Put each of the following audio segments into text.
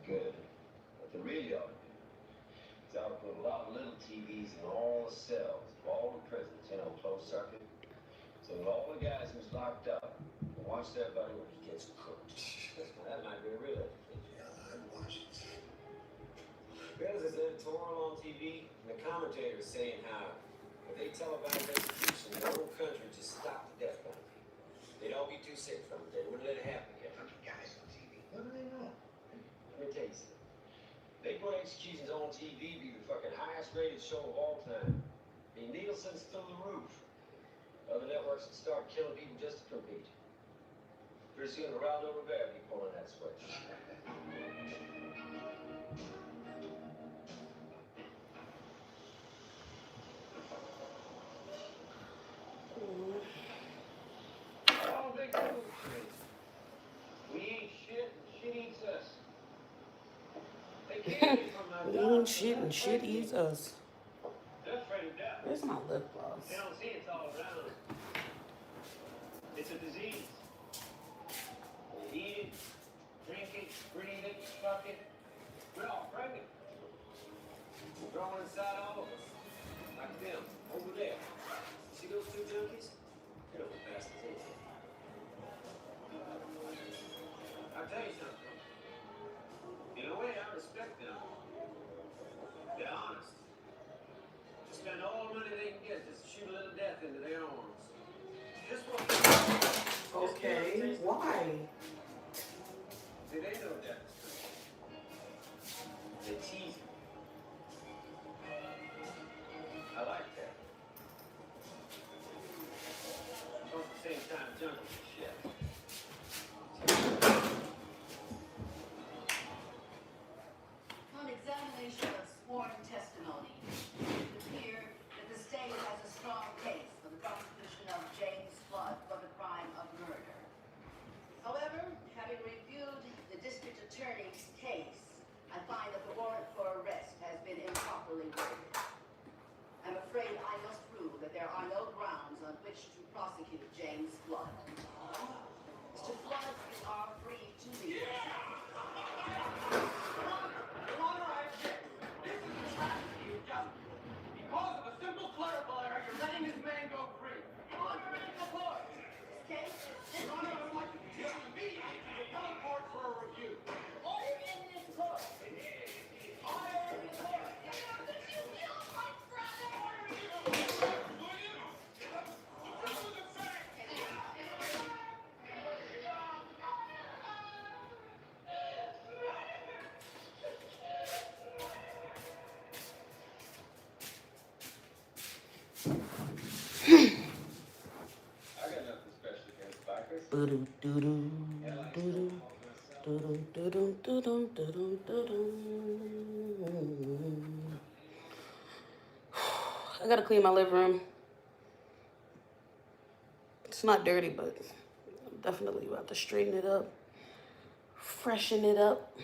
Good. What they really ought to do is ought to put a lot of little TVs in all the cells of all the prisons, closed circuit. So that all the guys who's locked up can watch their buddy when he gets cooked. That might be a real education. Yeah, I'd watch it. There's this editorial on TV, and the commentator is saying how if they televise execution, the whole country just stop the death penalty. They'd all be too sick from it. They wouldn't let it happen yet. Guys on TV, what do they know? Let me tell you something. They put executions on TV, be the fucking highest rated show of all time. The Nielsen's through the roof. Other networks would start killing people just to compete. Pretty soon, Geraldo Rivera be pulling that switch. Oh, big bullshit. We eat shit and shit eats us. They can't eat from my We eat shit and shit eats us. They're afraid of death. Where's my lip gloss? They don't see it's all around. It's a disease. You eat it, drink it, breathe it, fuck it. We're all pregnant. We're growing inside all of us. Like them, over there. See those two junkies? They're the bastards, ain't they? I'll tell you something. In a way, I respect them. They're honest. They spend all the money they can get just to shoot a little death into their arms. Just what? Okay, why? See, they know death is coming. They tease you. I like that. But at the same time, junkies are shit. On examination of sworn testimony, it appeared that the state has a strong case for the prosecution of James Flood for the crime of murder. However, having reviewed the district attorney's case, I find that the warrant for arrest has been improperly worded. I'm afraid I must prove that there are no grounds on which to prosecute James Flood. Mr. Flood, you are free to leave. Because of a simple clerical error, you're letting this man go free. Order in the court. This case is Your Honor, I would like to petition immediately to the appellate court for a review. order in this court. Order in the court. You feel like brother. Order in the court. I got nothing special against bikers. Doo-doo, doo-doo, doo-doo, doo-doo, doo-doo, doo-doo, doo-doo, doo-doo. I gotta clean my living room. It's not dirty, but I'm definitely about to straighten it up, freshen it up.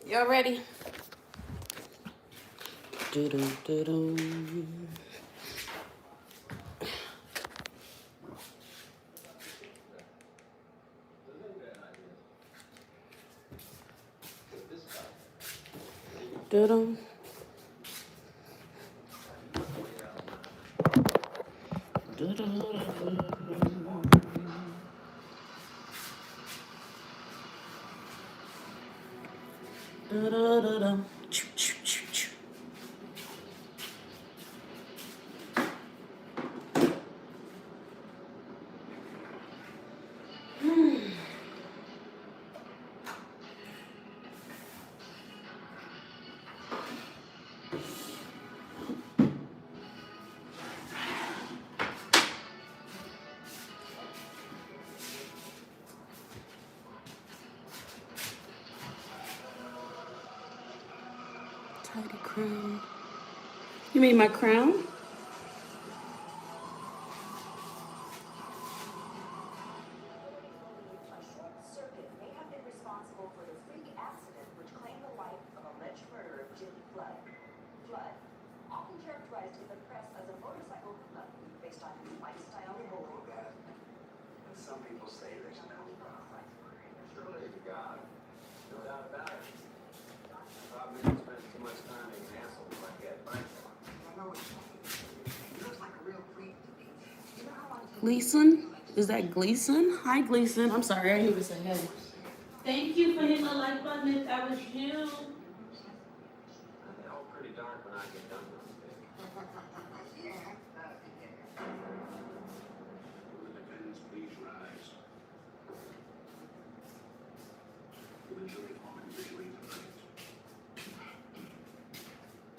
Y'all ready? Doo-doo, doo-doo. Doo-doo. Da-da-da-da. Choo, choo, choo, choo. Tidy crown. You mean my crown? A short circuit may have been responsible for the freak accident which claimed the life of alleged murderer Jim Flood. Flood, often characterized in the press as a motorcycle hoodlum based on his lifestyle and All of that. And some people say there's no God. Surely to God. No doubt about too much time being an asshole like that. Right? I know it's he looks like a real creep to me. You know how I Gleason? Is that Gleason? Hi, Gleason. I'm sorry, I didn't even say hey. Thank you for hitting the like button if that was you. It's all pretty dark when I get done with it. Will the defendants please rise? Will the jury form individually the verdict?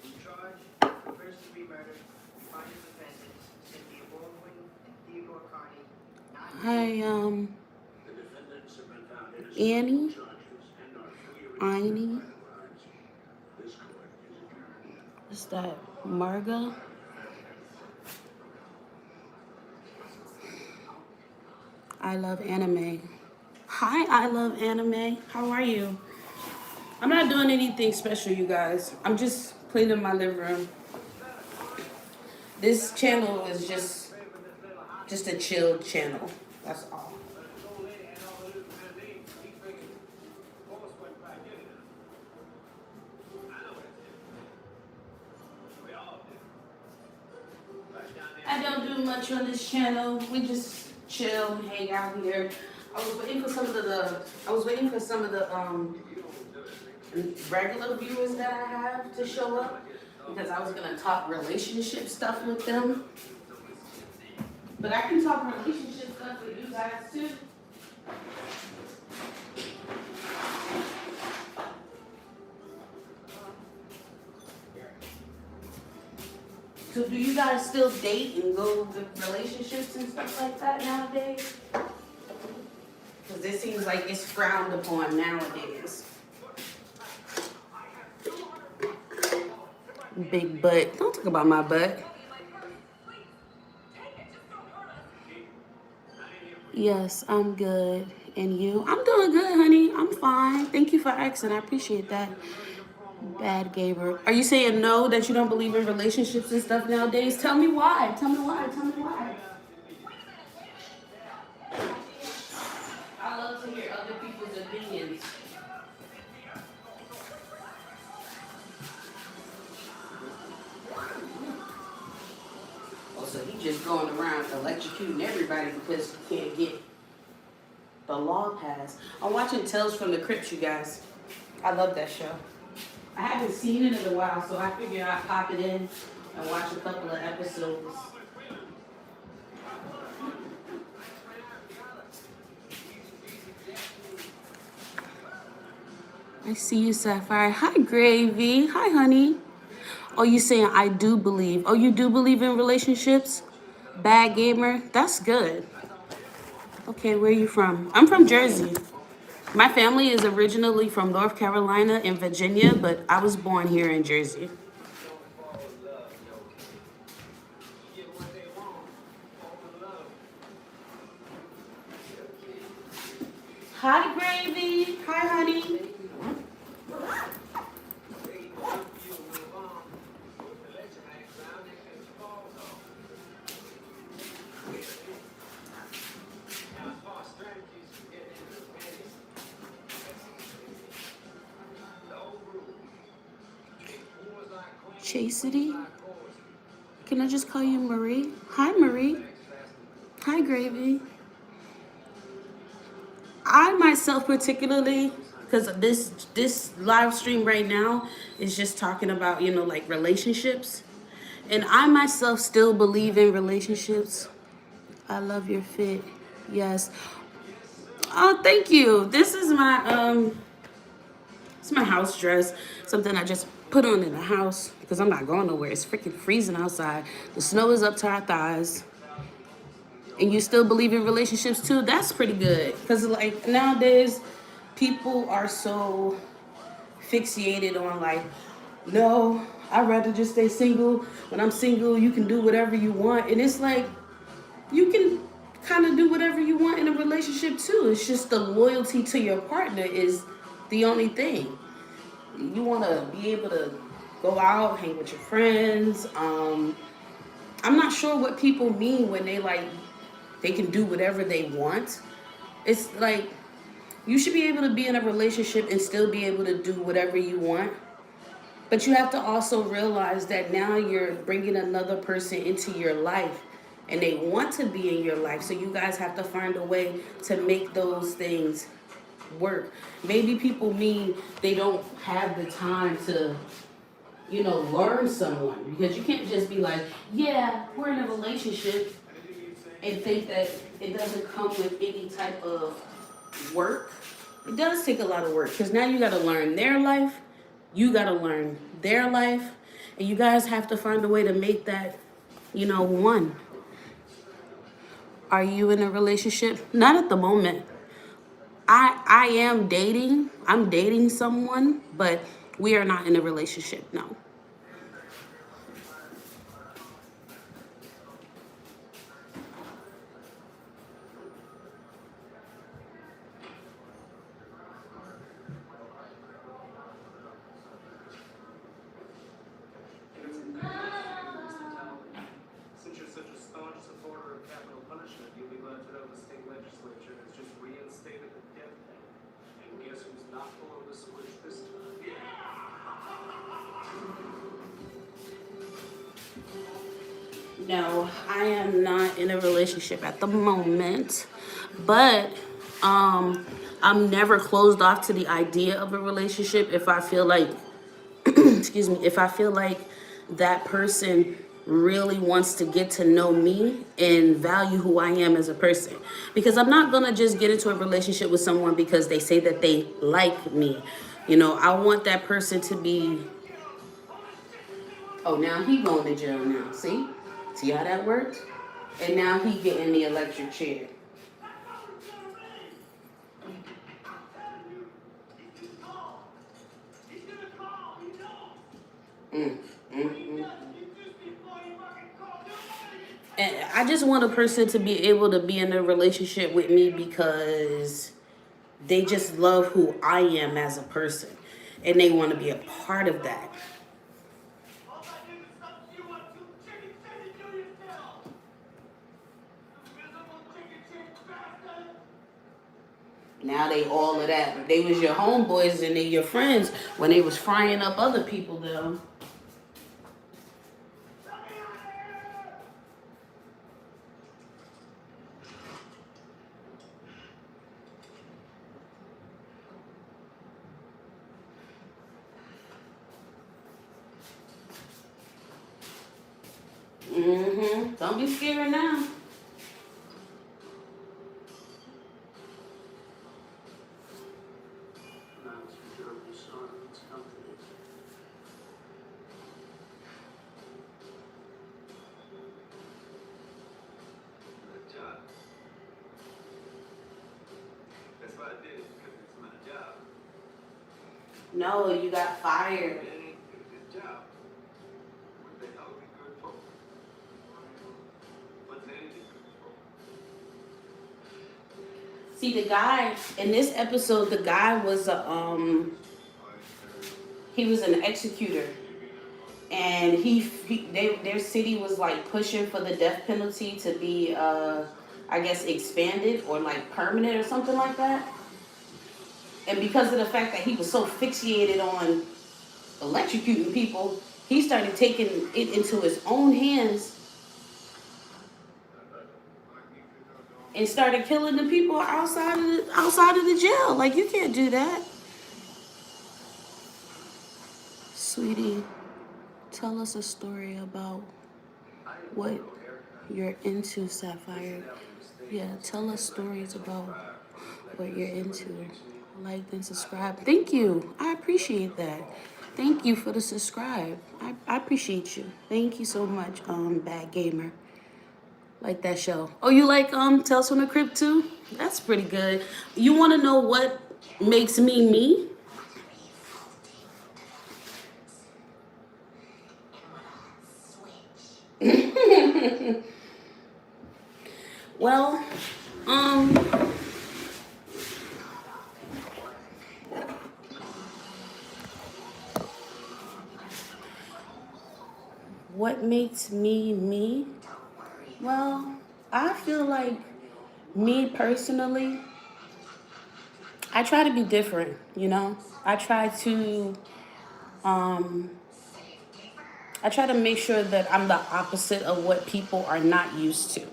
In charge of first-degree murder, we find the defendants Cynthia Baldwin and Theodore Carney not Hi, The defendants have been found innocent Annie? of charges and are free to Annie? return to their lives. This court is adjourned. Is that Marga? I love anime. Hi, I love anime. How are you? I'm not doing anything special, you guys. I'm just cleaning my living room. This channel is just a chill channel. That's all. I don't do much on this channel. We just chill, hang out here. I was waiting for some of the regular viewers that I have to show up because I was gonna talk relationship stuff with them. But I can talk relationship stuff with you guys too. So do you guys still date and go with relationships and stuff like that nowadays? Because it seems like it's frowned upon nowadays. Big butt. Don't talk about my butt. Yes, I'm good. And you? I'm doing good, honey. I'm fine. Thank you for asking. I appreciate that. Bad Gaber. Are you saying no, that you don't believe in relationships and stuff nowadays? Tell me why. Tell me why. Tell me why. I love to hear other people's opinions. Also, he just going around electrocuting everybody because he can't get the law passed. I'm watching Tales from the Crypt, you guys. I love that show. I haven't seen it in a while, so I figured I'd pop it in and watch a couple of episodes. I see you, Sapphire. Hi, Gravy. Hi, honey. Oh, you saying I do believe. Oh, you do believe in relationships? Bad Gamer? That's good. Okay, where are you from? I'm from Jersey. My family is originally from North Carolina and Virginia, but I was born here in Jersey. Hi, Gravy. Hi, honey. Chastity? Can I just call you Marie? Hi, Marie. Hi, Gravy. I myself particularly, because this live stream right now is just talking about, you know, like relationships. And I myself still believe in relationships. I love your fit. Yes. Oh, thank you. This is my it's my house dress. Something I just put on in the house because I'm not going nowhere. It's freaking freezing outside. The snow is up to our thighs. And you still believe in relationships too? That's pretty good. Because like nowadays, people are so fixated on like, no, I'd rather just stay single. When I'm single, you can do whatever you want. And it's like, you can kind of do whatever you want in a relationship too. It's just the loyalty to your partner is the only thing. You want to be able to go out, hang with your friends. I'm not sure what people mean when they like, they can do whatever they want. It's like, you should be able to be in a relationship and still be able to do whatever you want. But you have to also realize that now you're bringing another person into your life and they want to be in your life. So you guys have to find a way to make those things work. Maybe people mean they don't have the time to, learn someone, because you can't just be like, yeah, we're in a relationship and think that it doesn't come with any type of work. It does take a lot of work because now you got to learn their life, you got to learn their life, and you guys have to find a way to make that, one. Are you in a relationship? Not at the moment. I am dating. I'm dating someone, but we are not in a relationship, no. Since you're such a staunch supporter of capital punishment, you'll be glad to know the state legislature has just reinstated the death penalty. And guess who's not pulling the switch this time? No, I am not in a relationship at the moment, but I'm never closed off to the idea of a relationship if I feel like, excuse me, if I feel like that person really wants to get to know me and value who I am as a person. Because I'm not gonna just get into a relationship with someone because they say that they like me. I want that person to be, oh, now he going to jail now, See how that worked? And now he getting the electric chair. And I just want a person to be able to be in a relationship with me because they just love who I am as a person. And they want to be a part of that. Now they all of that. They was your homeboys and they your friends when they was frying up other people though. Don't be scared now. That's what I did, because it's my job. No, you got fired. It ain't his job. What the hell is he good for? What's anything good for? See, the guy in this episode, the guy was he was an executor, and their city was like pushing for the death penalty to be I guess expanded or like permanent or something like that. And because of the fact that he was so fixated on electrocuting people, he started taking it into his own hands and started killing the people outside of the jail. Like, you can't do that. Sweetie, tell us a story about what you're into, Sapphire. Yeah, tell us stories about what you're into. Like and subscribe. Thank you. I appreciate that. Thank you for the subscribe. I appreciate you. Thank you so much, Bad Gamer. Like that show. Oh, you like Tales from the Crypt too? That's pretty good. You want to know what makes me me? Well, what makes me me? Well, I feel like me personally, I try to be different, I try to I try to make sure that I'm the opposite of what people are not used to.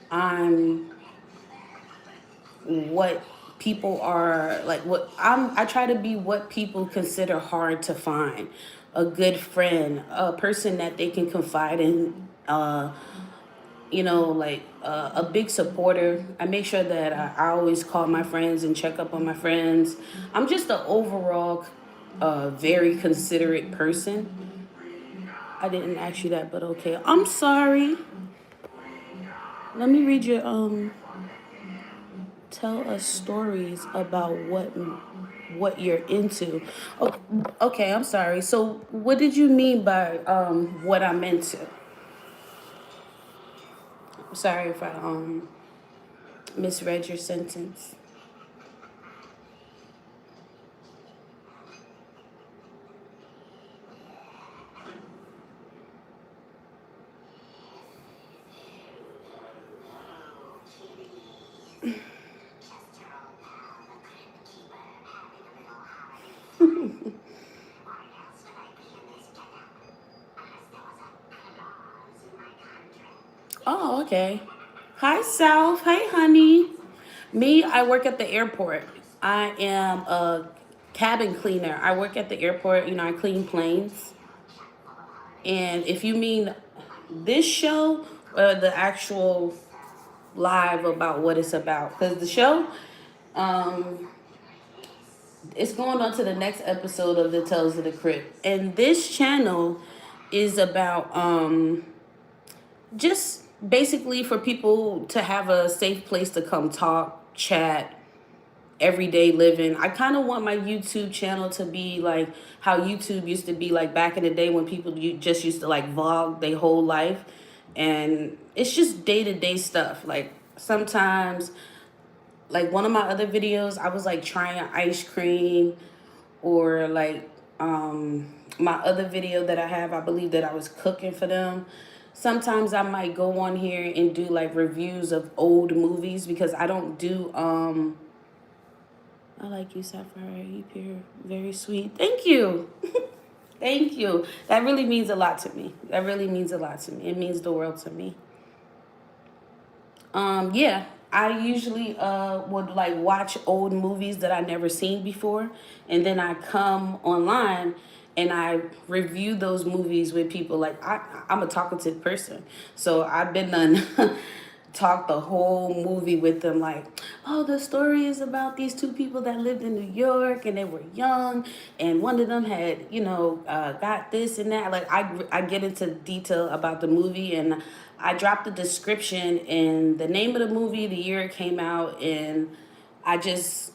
I'm what people are like what I try to be what people consider hard to find. A good friend, a person that they can confide in, a big supporter. I make sure that I always call my friends and check up on my friends. I'm just an overall very considerate person. I didn't ask you that, but okay. I'm sorry. Let me read your tell us stories about what you're into. Oh, okay, I'm sorry. So what did you mean by what I'm into? I'm sorry if I misread your sentence. Oh, okay. Hi, South. Hey, honey. Me, I work at the airport. I am a cabin cleaner. I work at the airport. I clean planes. And if you mean this show or the actual live about what it's about, because the show, it's going on to the next episode of the Tales of the Crypt. And this channel is about just basically for people to have a safe place to come talk, chat, everyday living. I kind of want my YouTube channel to be like how YouTube used to be like back in the day when people just used to like vlog their whole life. And it's just day-to-day stuff. Like sometimes, like one of my other videos, I was like trying ice cream, or like my other video that I have, I believe that I was cooking for them. Sometimes I might go on here and do like reviews of old movies, because I don't do I like you, Sapphire. You appear very sweet. Thank you. Thank you. That really means a lot to me. That really means a lot to me. It means the world to me. Yeah, I usually would like watch old movies that I never seen before, and then I come online and I review those movies with people. Like I'm a talkative person, so I've been done talk the whole movie with them. Like, oh, the story is about these two people that lived in New York and they were young, and one of them had got this and that. Like I get into detail about the movie, and I dropped the description and the name of the movie, the year it came out, and I just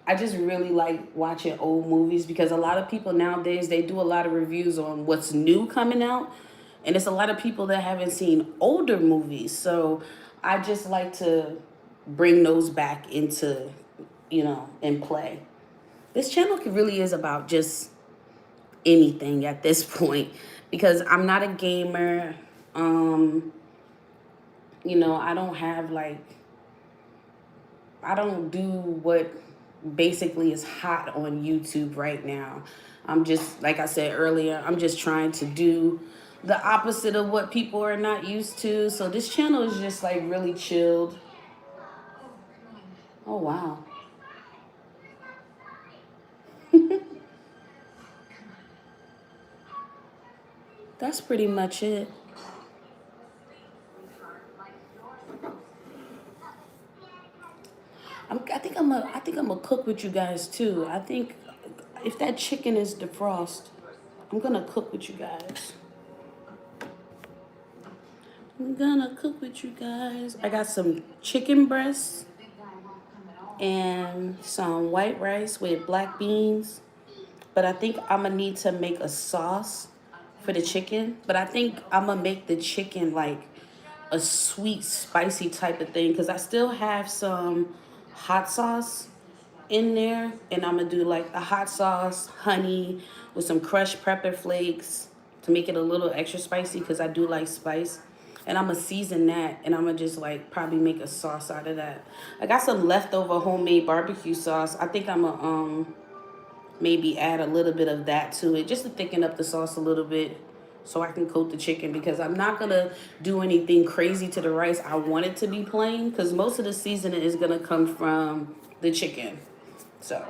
really like watching old movies, because a lot of people nowadays, they do a lot of reviews on what's new coming out, and it's a lot of people that haven't seen older movies. So I just like to bring those back into, in play. This channel really is about just anything at this point, because I'm not a gamer. I don't have I don't do what basically is hot on YouTube right now. I'm just, like I said earlier, I'm just trying to do the opposite of what people are not used to. So this channel is just like really chilled. Oh, wow. That's pretty much it. I think I'm gonna cook with you guys too. I think if that chicken is defrosted, I'm gonna cook with you guys. I got some chicken breasts and some white rice with black beans. But I think I'm gonna need to make a sauce for the chicken. But I think I'm gonna make the chicken like a sweet, spicy type of thing, because I still have some hot sauce in there, and I'm gonna do like a hot sauce, honey, with some crushed pepper flakes to make it a little extra spicy, because I do like spice. And I'm gonna season that, and I'm gonna just like probably make a sauce out of that. I got some leftover homemade barbecue sauce. I think I'm gonna maybe add a little bit of that to it just to thicken up the sauce a little bit so I can coat the chicken, because I'm not gonna do anything crazy to the rice. I want it to be plain because most of the seasoning is gonna come from the chicken. So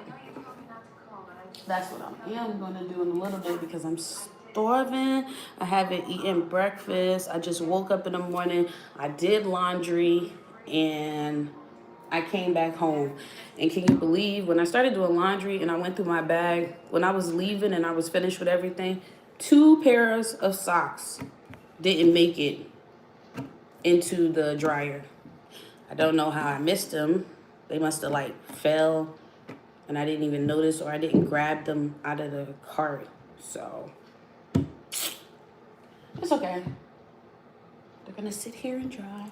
that's what I'm gonna do in a little bit because I'm starving. I haven't eaten breakfast. I just woke up in the morning. I did laundry and I came back home. And can you believe when I started doing laundry and I went through my bag, when I was leaving and I was finished with everything, 2 pairs of socks didn't make it into the dryer. I don't know how I missed them. They must have like fell and I didn't even notice, or I didn't grab them out of the cart. So it's okay. They're gonna sit here and dry.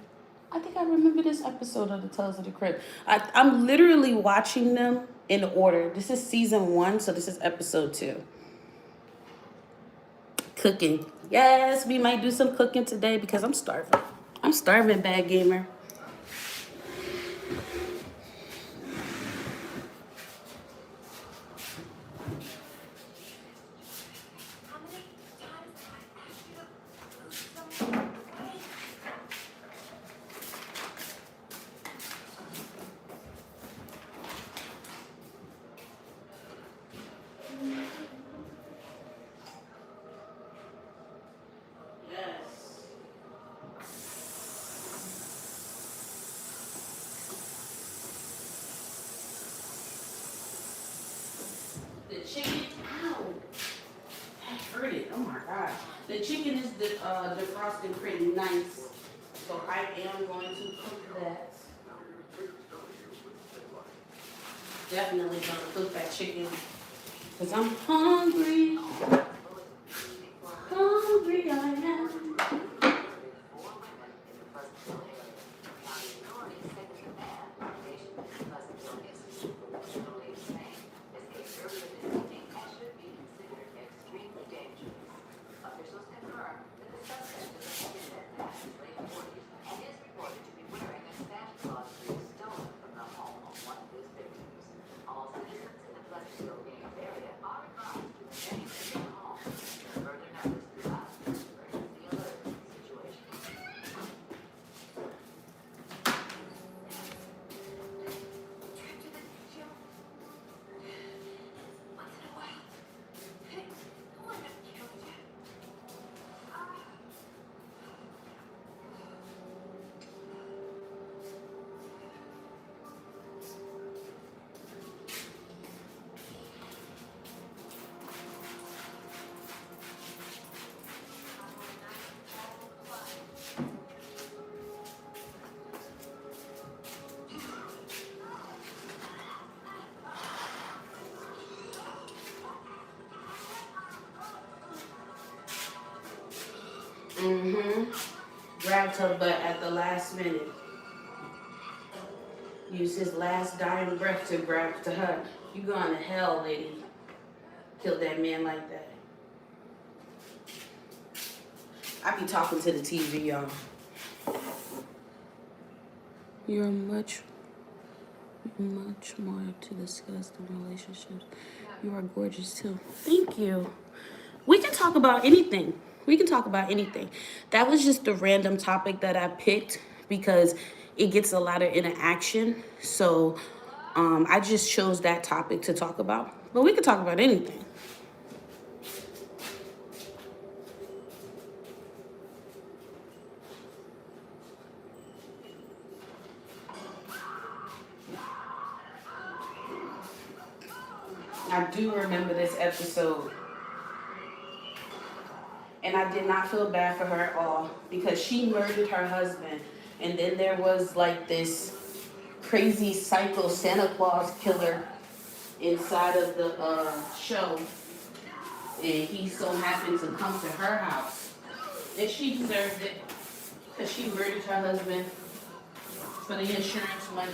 I think I remember this episode of the Tales of the Crypt. I'm literally watching them in order. This is season 1, so this is episode 2. Cooking. Yes, we might do some cooking today because I'm starving. I'm starving, Bad Gamer. The chicken, ow, I heard it. Oh my god. The chicken is defrosted pretty nice, so I am going to cook that. Definitely gonna cook that chicken because I'm hungry. Hungry I am. Grabbed her butt at the last minute. Used his last dying breath to grab to her. You going to hell, lady. Killed that man like that. I be talking to the TV, y'all. You're much more to discuss than relationships. You are gorgeous too. Thank you. We can talk about anything. We can talk about anything. That was just a random topic that I picked because it gets a lot of interaction. So I just chose that topic to talk about. But we can talk about anything. I do remember this episode. And I did not feel bad for her at all because she murdered her husband. And then there was like this crazy psycho Santa Claus killer inside of the show. And he so happened to come to her house. And she deserved it because she murdered her husband for the insurance money.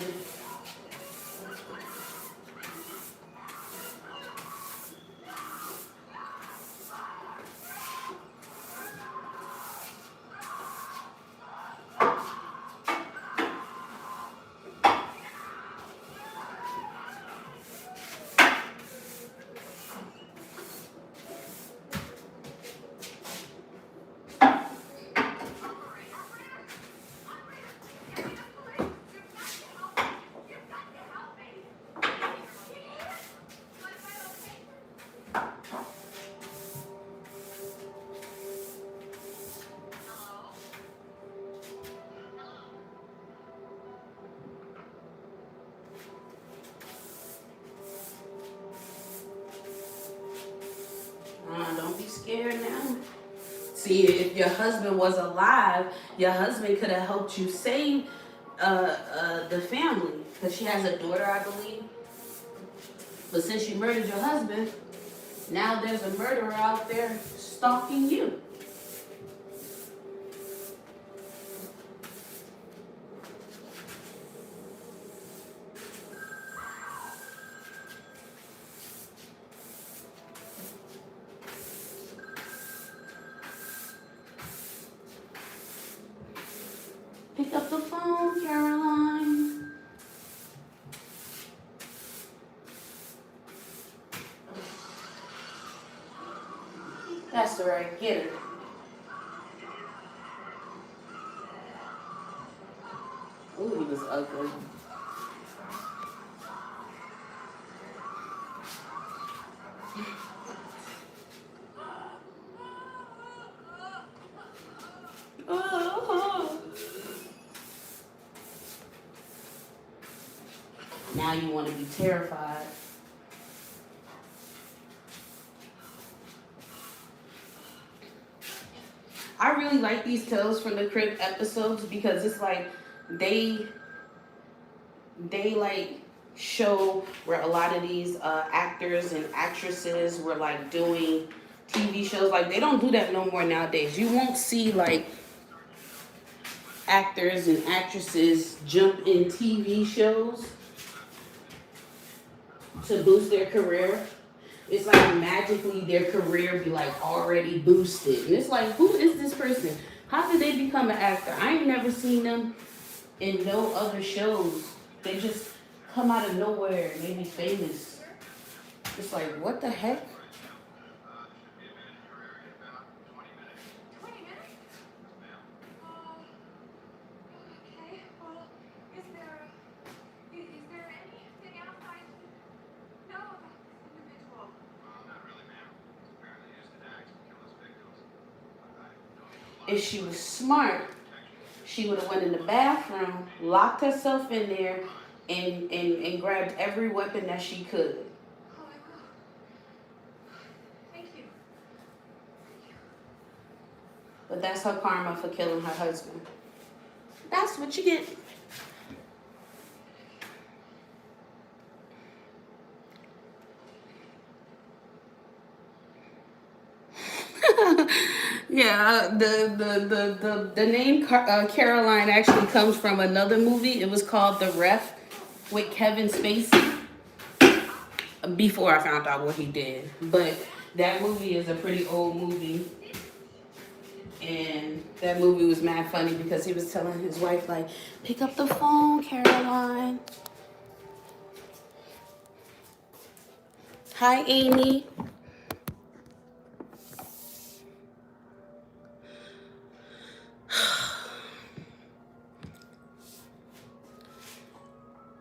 Don't be scared now. See, if your husband was alive, your husband could have helped you save the family. Because she has a daughter, I believe. But since you murdered your husband, now there's a murderer out there stalking you. Pick up the phone, Caroline. That's the right, get her. Ooh, he was ugly. Now you want to be terrified. I really like these Tales from the Crypt episodes because it's like they like show where a lot of these actors and actresses were like doing TV shows. Like they don't do that no more nowadays. You won't see like actors and actresses jump in TV shows to boost their career. It's like magically their career be like already boosted. And it's like, who is this person? How did they become an actor? I ain't never seen them in no other shows. They just come out of nowhere and they be famous. It's like, what the heck? 20 minutes? Okay. Well, is there anything else I should know about this individual? If she was smart, she would have went in the bathroom, locked herself in there, and grabbed every weapon that she could. Oh, I will. Thank you. But that's her karma for killing her husband. That's what you get. Yeah, the name Caroline actually comes from another movie. It was called The Ref with Kevin Spacey. Before I found out what he did, but that movie is a pretty old movie, and that movie was mad funny because he was telling his wife like, "Pick up the phone, Caroline." Hi, Amy.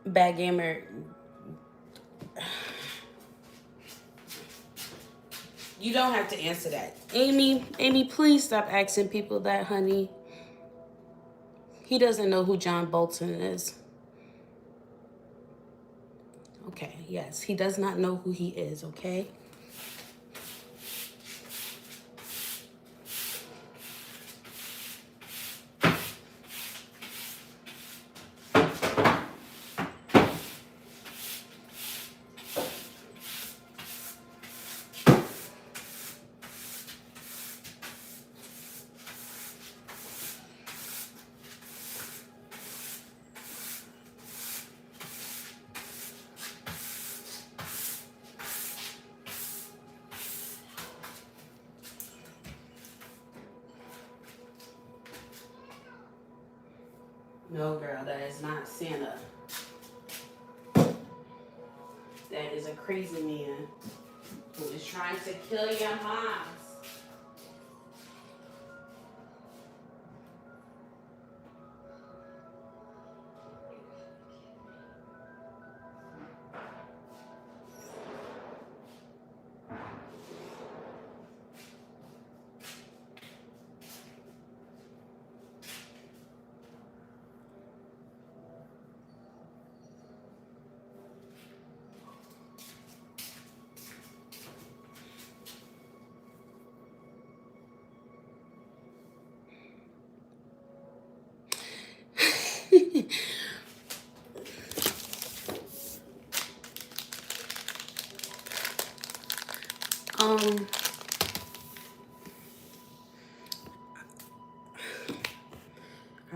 Bad gamer. You don't have to answer that. Amy, please stop asking people that, honey. He doesn't know who John Bolton is. Okay, yes, he does not know who he is, okay? No, girl, that is not Santa. That is a crazy man who is trying to kill your moms. I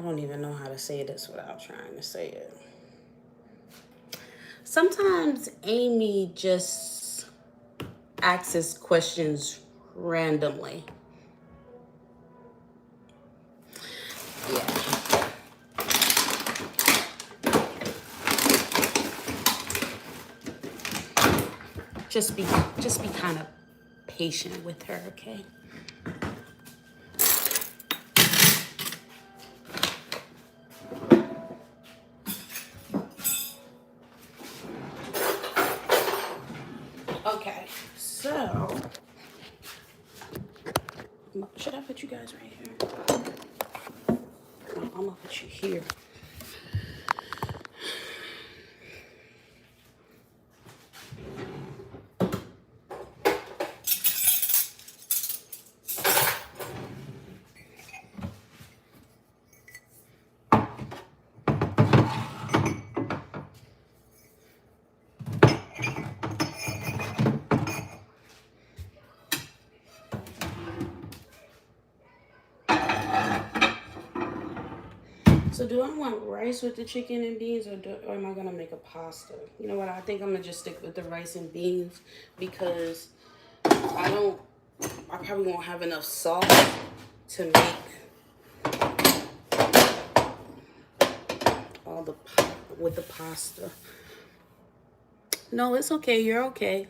don't even know how to say this without trying to say it. Sometimes Amy just asks questions randomly. Yeah. Just be kind of patient with her, okay? Okay, so should I put you guys right here? No, I'm gonna put you here. So do I want rice with the chicken and beans, or am I gonna make a pasta? You know what? I think I'm gonna just stick with the rice and beans because I probably won't have enough sauce to make all with the pasta. No, it's okay. You're okay.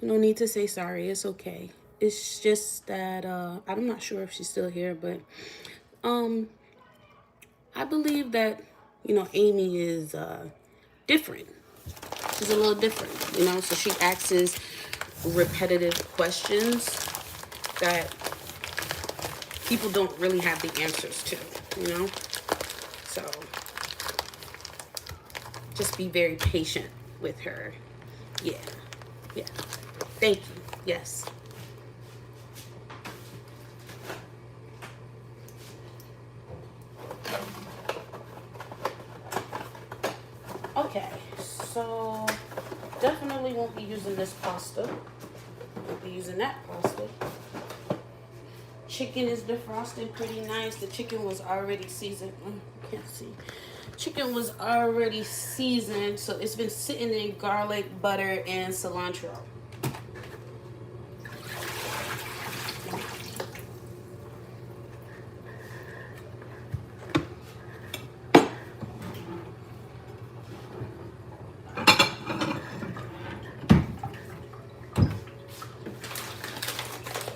No need to say sorry. It's okay. It's just that I'm not sure if she's still here, but I believe that, you know, Amy is different. She's a little different, you know, so she asks repetitive questions that people don't really have the answers to, you know? So just be very patient with her. Yeah. Yeah. Thank you. Yes. Okay, so definitely won't be using this pasta. Won't be using that pasta. Chicken is defrosted pretty nice. The chicken was already seasoned. Can't see. Chicken was already seasoned, so it's been sitting in garlic, butter, and cilantro.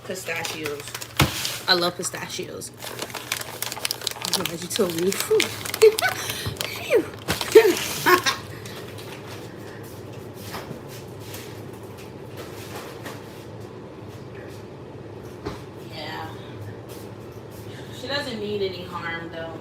Pistachios. I love pistachios. I'm glad you told me. Phew. Yeah. She doesn't mean any harm though.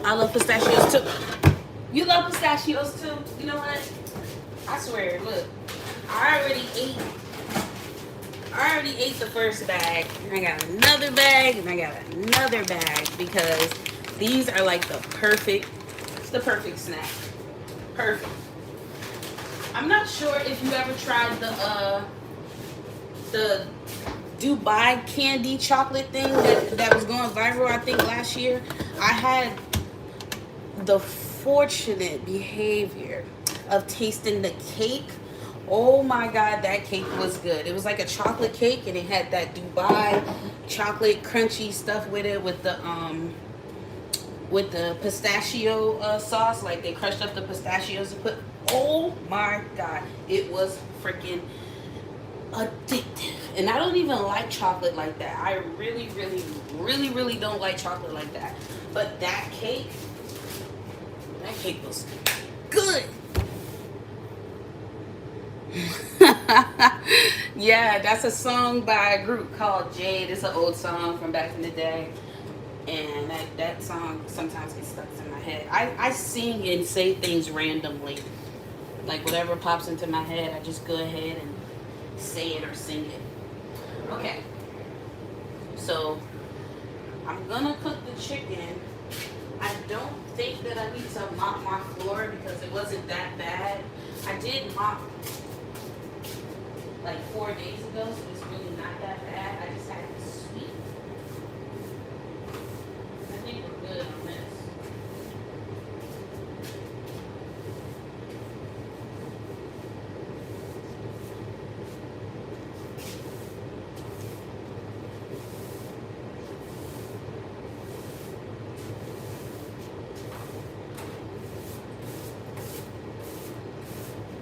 I love pistachios too. You love pistachios too. You know what? I swear, look. I already ate the first bag. And I got another bag and I got another bag because these are like it's the perfect snack. Perfect. I'm not sure if you ever tried the Dubai candy chocolate thing that was going viral, I think last year. I had the fortunate behavior of tasting the cake. Oh my god, that cake was good. It was like a chocolate cake and it had that Dubai chocolate crunchy stuff with it, with the pistachio sauce. Like they crushed up the pistachios and put, oh my god, it was freaking addictive. And I don't even like chocolate like that. I really, really, really, really don't like chocolate like that. But that cake was good. Yeah, that's a song by a group called Jade. It's an old song from back in the day. And that song sometimes gets stuck in my head. I sing and say things randomly. Like whatever pops into my head, I just go ahead and say it or sing it. Okay. So I'm gonna cook the chicken. I don't think that I need to mop my floor because it wasn't that bad. I did mop like 4 days ago, so it's really not that bad. I just had to sweep. I think we're good on this.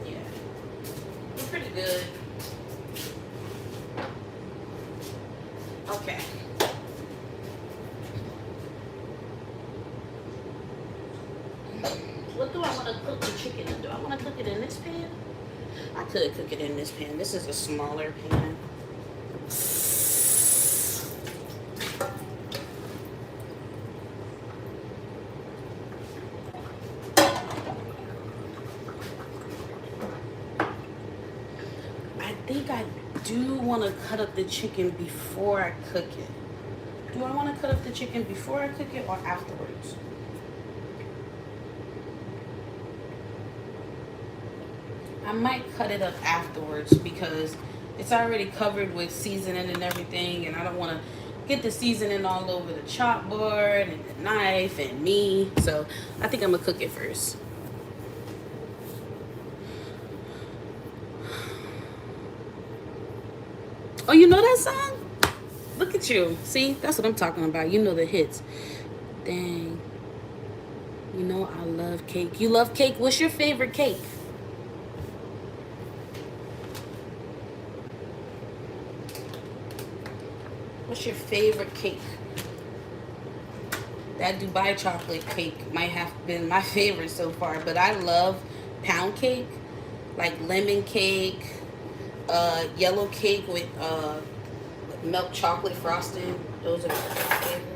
Yeah, we're pretty good. Okay. What do I want to cook the chicken in? Do I want to cook it in this pan? I could cook it in this pan. This is a smaller pan. I think I do want to cut up the chicken before I cook it. Do I want to cut up the chicken before I cook it or afterwards? I might cut it up afterwards because it's already covered with seasoning and everything, and I don't want to get the seasoning all over the chopboard and the knife and me. So I think I'm gonna cook it first. Oh, you know that song? Look at you. See, that's what I'm talking about. You know the hits. Dang. You know I love cake. You love cake? What's your favorite cake? What's your favorite cake? That Dubai chocolate cake might have been my favorite so far, but I love pound cake, like lemon cake, yellow cake with milk chocolate frosting. Those are my favorite.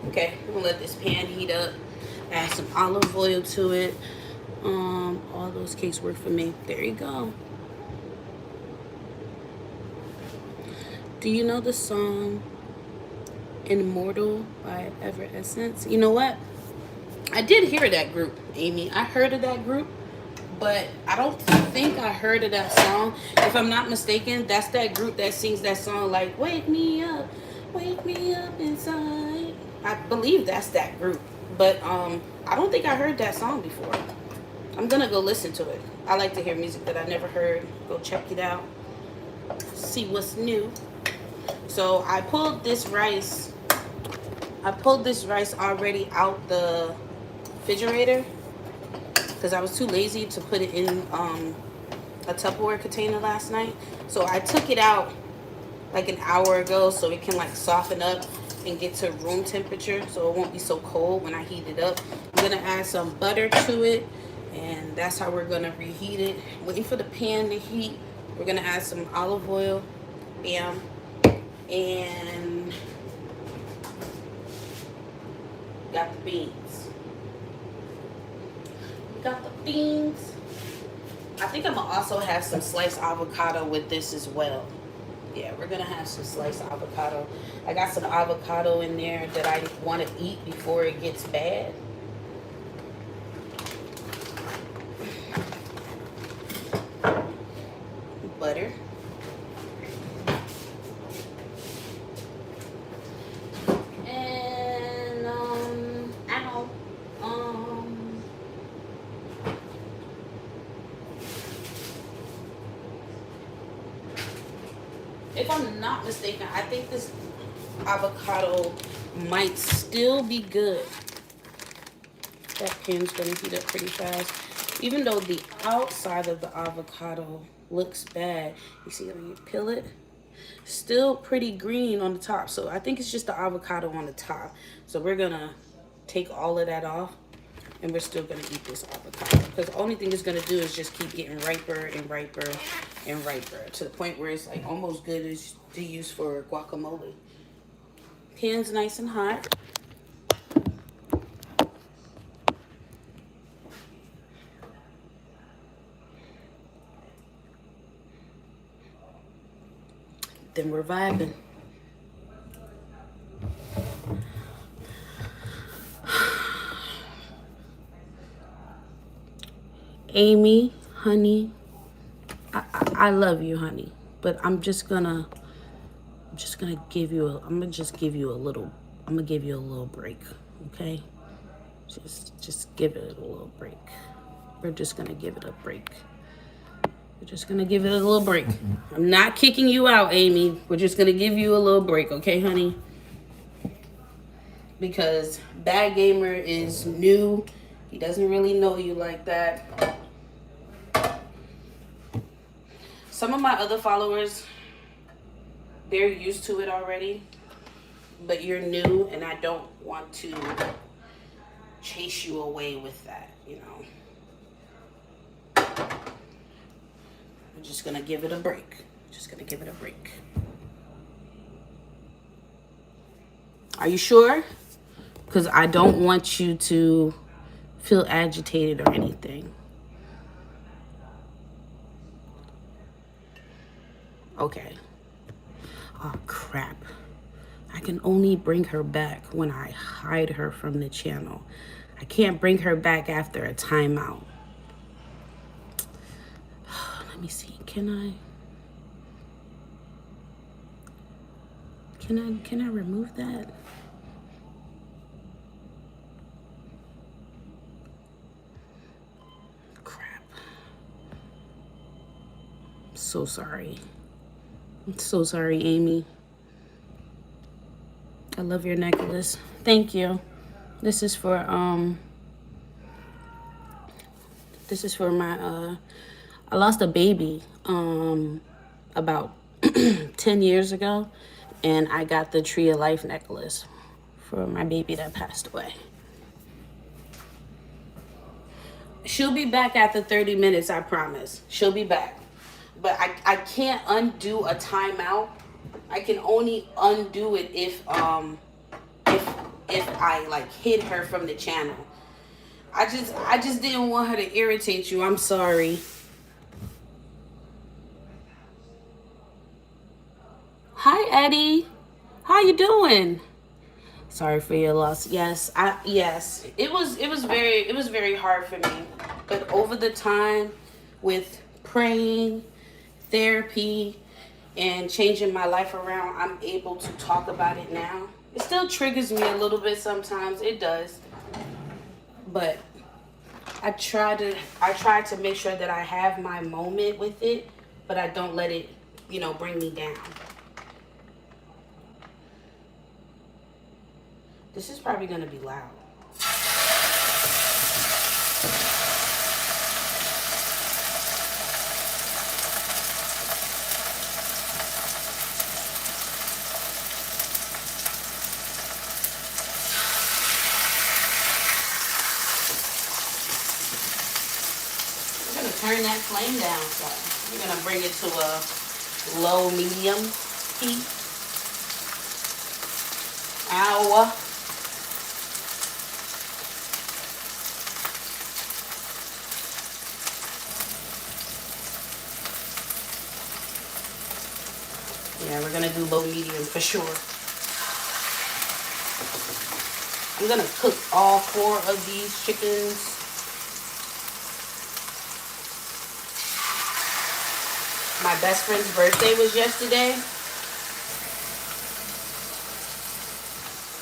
Okay, I'm gonna let this pan heat up. Add some olive oil to it. All those cakes work for me. There you go. Do you know the song Immortal by Evanescence? You know what? I did hear that group, Amy. I heard of that group, but I don't think I heard of that song. If I'm not mistaken, that's that group that sings that song like wake me up inside. I believe that's that group, but I don't think I heard that song before. I'm gonna go listen to it. I like to hear music that I never heard. Go check it out, see what's new. So I pulled this rice already out the refrigerator because I was too lazy to put it in a Tupperware container last night. So I took it out like an hour ago so it can like soften up and get to room temperature so it won't be so cold when I heat it up. I'm gonna add some butter to it, and that's how we're gonna reheat it. Waiting for the pan to heat. We're gonna add some olive oil, bam, and got the beans. Got the beans. I think I'm gonna also have some sliced avocado with this as well. Yeah, we're gonna have some sliced avocado. I got some avocado in there that I want to eat before it gets bad. Butter. And if I'm not mistaken, I think this avocado might still be good. That pan's gonna heat up pretty fast. Even though the outside of the avocado looks bad, you see when you peel it, still pretty green on the top. So I think it's just the avocado on the top. So we're gonna take all of that off, and we're still gonna eat this avocado, because the only thing it's gonna do is just keep getting riper and riper and riper to the point where it's like almost good as to use for guacamole. Pan's nice and hot. Then we're vibing. Amy, honey, I love you, honey, but I'm gonna give you a little break, okay? Just give it a little break. We're just gonna give it a break. We're just gonna give it a little break. I'm not kicking you out, Amy. We're just gonna give you a little break, okay, honey? Because Bad Gamer is new. He doesn't really know you like that. Some of my other followers, they're used to it already, but you're new, and I don't want to chase you away with that, you know. I'm just gonna give it a break. Are you sure? Because I don't want you to feel agitated or anything. Okay. Oh, crap. I can only bring her back when I hide her from the channel. I can't bring her back after a timeout. Let me see. Can I remove that? Crap. I'm so sorry. I'm so sorry, Amy. I love your necklace. Thank you. This is for my I lost a baby about 10 years ago, and I got the Tree of Life necklace for my baby that passed away. She'll be back after 30 minutes, I promise. She'll be back. But I can't undo a timeout. I can only undo it if I like hid her from the channel. I just didn't want her to irritate you. I'm sorry. Hi, Eddie. How you doing? Sorry for your loss. Yes, it was very hard for me. But over the time, with praying, therapy, and changing my life around, I'm able to talk about it now. It still triggers me a little bit sometimes. It does. But I try to make sure that I have my moment with it, but I don't let it, bring me down. This is probably gonna be loud. We're gonna turn that flame down, so we're gonna bring it to a low medium heat. Ow. Yeah, we're gonna do low medium for sure. I'm gonna cook all 4 of these chickens. My best friend's birthday was yesterday,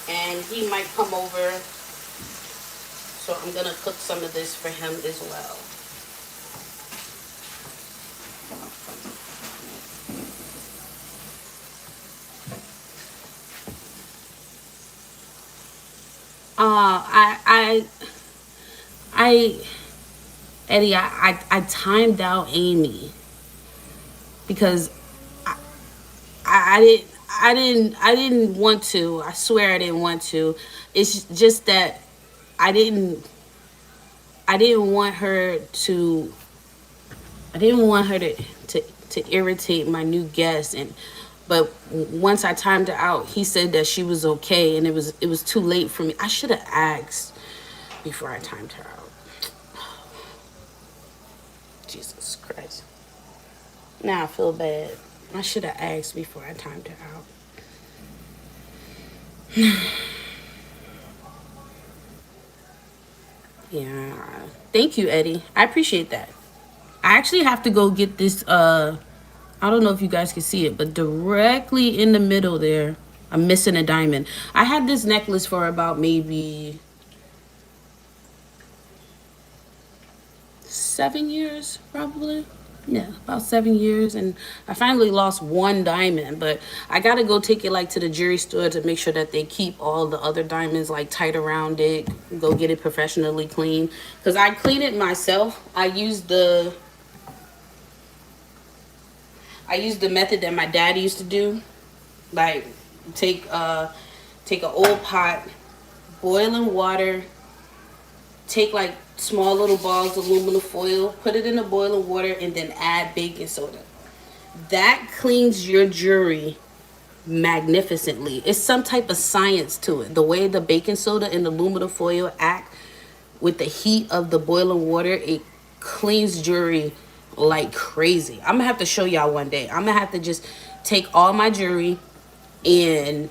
and he might come over, so I'm gonna cook some of this for him as well. I Eddie, I timed out Amy because I didn't want to. I swear I didn't want to. It's just that I didn't I didn't want her to I didn't want her to irritate my new guest. And but once I timed her out, he said that she was okay, and it was too late for me. I should have asked before I timed her out. Jesus Christ. Now I feel bad. I should have asked before I timed her out. Yeah. Thank you, Eddie. I appreciate that. I actually have to go get this I don't know if you guys can see it, but directly in the middle there, I'm missing a diamond. I had this necklace for about maybe 7 years, probably. Yeah, about 7 years, and I finally lost one diamond, but I gotta go take it like to the jewelry store to make sure that they keep all the other diamonds like tight around it. Go get it professionally cleaned, because I clean it myself. I use the method that my dad used to do. Like take an old pot, boil in water, take like small little balls of aluminum foil, put it in the boiling water, and then add baking soda. That cleans your jewelry magnificently. It's some type of science to it. The way the baking soda and the aluminum foil act with the heat of the boiling water, it cleans jewelry like crazy. I'm gonna have to show y'all one day. I'm gonna have to just take all my jewelry and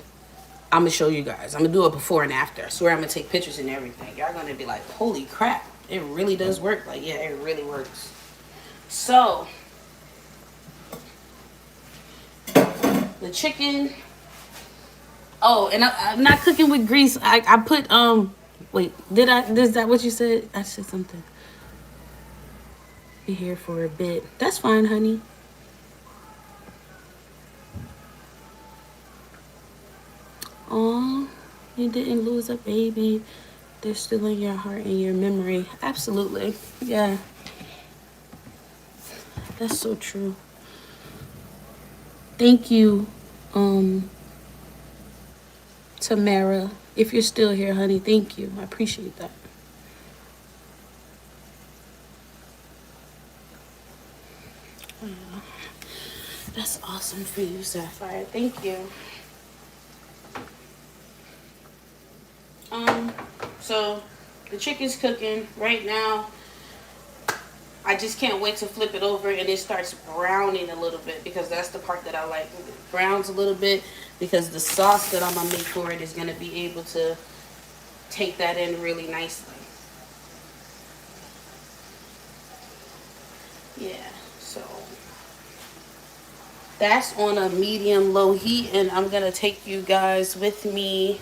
I'm gonna show you guys. I'm gonna do it before and after. I swear I'm gonna take pictures and everything. Y'all gonna be like, holy crap, it really does work. Like, yeah, it really works. So the chicken. Oh, and I'm not cooking with grease. I put wait, is that what you said? I said something. Be here for a bit. That's fine, honey. Oh, you didn't lose a baby. They're still in your heart and your memory. Absolutely. Yeah. That's so true. Thank you, Tamara. If you're still here, honey, thank you. I appreciate that. That's awesome for you, Sapphire. Thank you. So the chicken's cooking right now. I just can't wait to flip it over and it starts browning a little bit, because that's the part that I like. It browns a little bit because the sauce that I'm gonna make for it is gonna be able to take that in really nicely. Yeah, so that's on a medium low heat, and I'm gonna take you guys with me.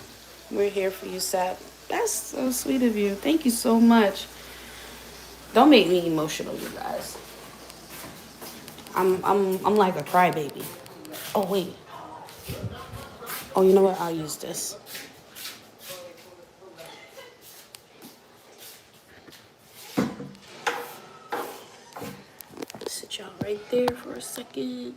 We're here for you, Sap. That's so sweet of you. Thank you so much. Don't make me emotional, you guys. I'm like a crybaby. Oh wait. Oh, you know what? I'll use this. Sit y'all right there for a second.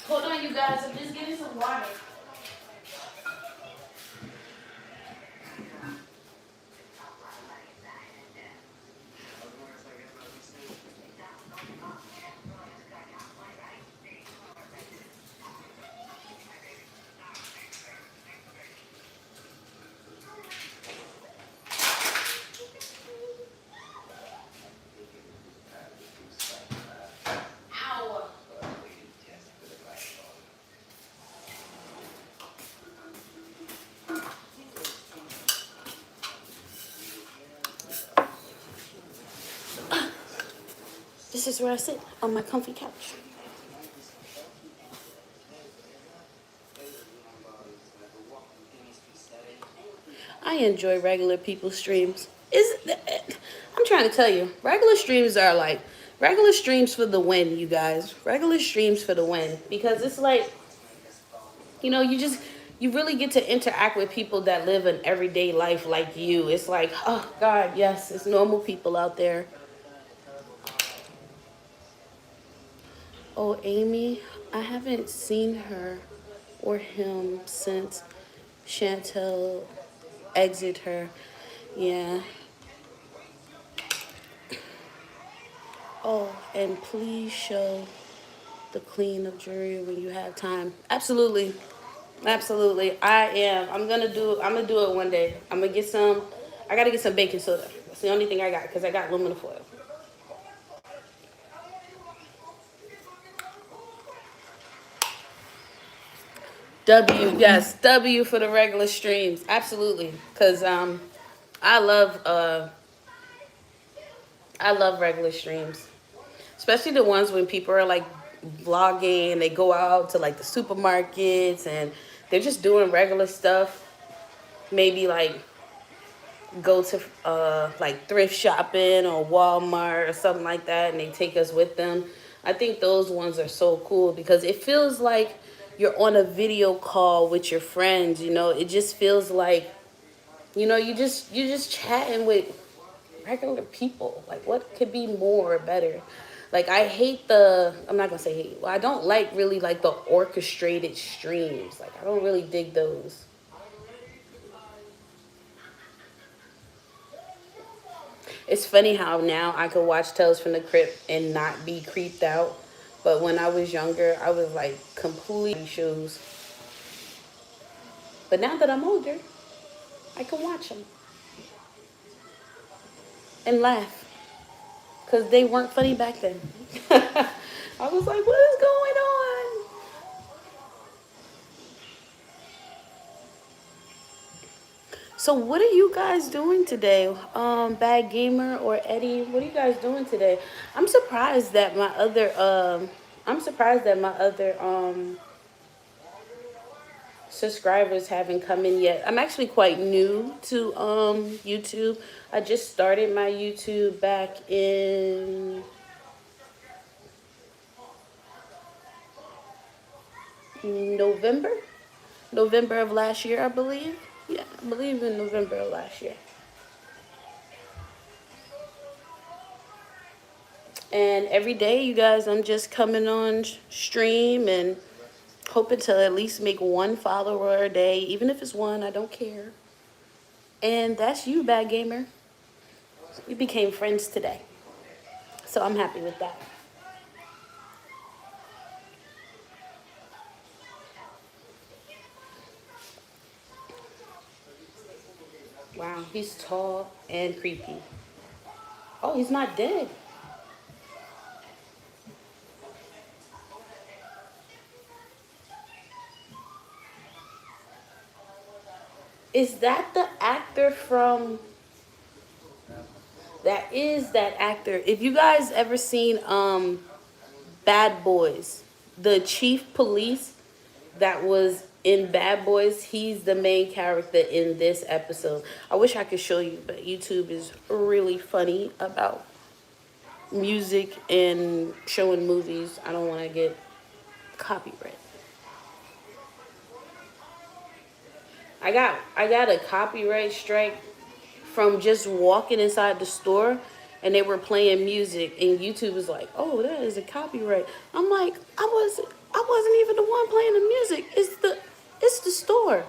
Hold on, you guys. I'm just getting some water. This is where I sit, on my comfy couch. I enjoy regular people streams. I'm trying to tell you, regular streams for the win, you guys. Regular streams for the win. Because it's like, you know, you really get to interact with people that live an everyday life like you. It's like, oh God, yes, it's normal people out there. Oh, Amy, I haven't seen her or him since Chantel exit her. Yeah. Oh, and please show the Queen of Jury when you have time. Absolutely. Absolutely. I'm gonna do it one day. I gotta get some baking soda. That's the only thing I got because I got aluminum foil. W, yes, W for the regular streams. Absolutely. Cause I love regular streams. Especially the ones when people are like vlogging and they go out to like the supermarkets and they're just doing regular stuff. Maybe like go to like thrift shopping or Walmart or something like that and they take us with them. I think those ones are so cool because it feels like you're on a video call with your friends, you know. It just feels like, you know, you're just chatting with regular people. Like what could be more or better? Like I'm not gonna say hate. Well, I don't like really like the orchestrated streams. Like I don't really dig those. It's funny how now I could watch Tales from the Crypt and not be creeped out. But when I was younger, I was like completely shoes. But now that I'm older, I can watch them and laugh. Because they weren't funny back then. I was like, what is going on? So what are you guys doing today? Bad Gamer or Eddie, what are you guys doing today? I'm surprised that my other subscribers haven't come in yet. I'm actually quite new to YouTube. I just started my YouTube back in November of last year, I believe. Yeah, I believe in November of last year. And every day, you guys, I'm just coming on stream and hoping to at least make one follower a day. Even if it's one, I don't care. And that's you, Bad Gamer. We became friends today. So I'm happy with that. Wow, he's tall and creepy. Oh, he's not dead. Is that the actor from... That is that actor. If you guys ever seen Bad Boys, the chief police that was in Bad Boys, he's the main character in this episode. I wish I could show you, but YouTube is really funny about music and showing movies. I don't want to get copyright. I got a copyright strike from just walking inside the store and they were playing music and YouTube was like, oh, that is a copyright. I'm like, I wasn't even the one playing the music. It's the store.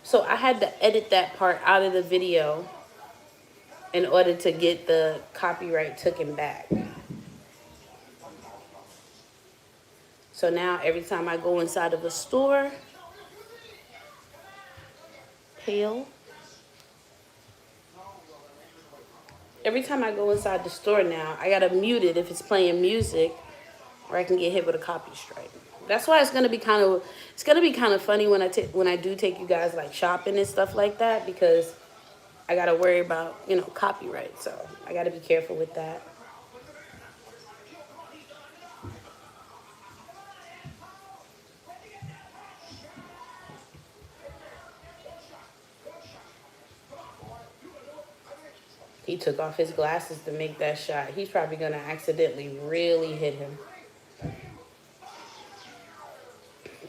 So I had to edit that part out of the video in order to get the copyright taken back. So now every time I go inside of a store, every time I go inside the store now, I gotta mute it if it's playing music, or I can get hit with a copy strike. That's why it's gonna be kind of funny when I do take you guys like shopping and stuff like that, because I gotta worry about, you know, copyright. So I gotta be careful with that. He took off his glasses to make that shot. He's probably gonna accidentally really hit him.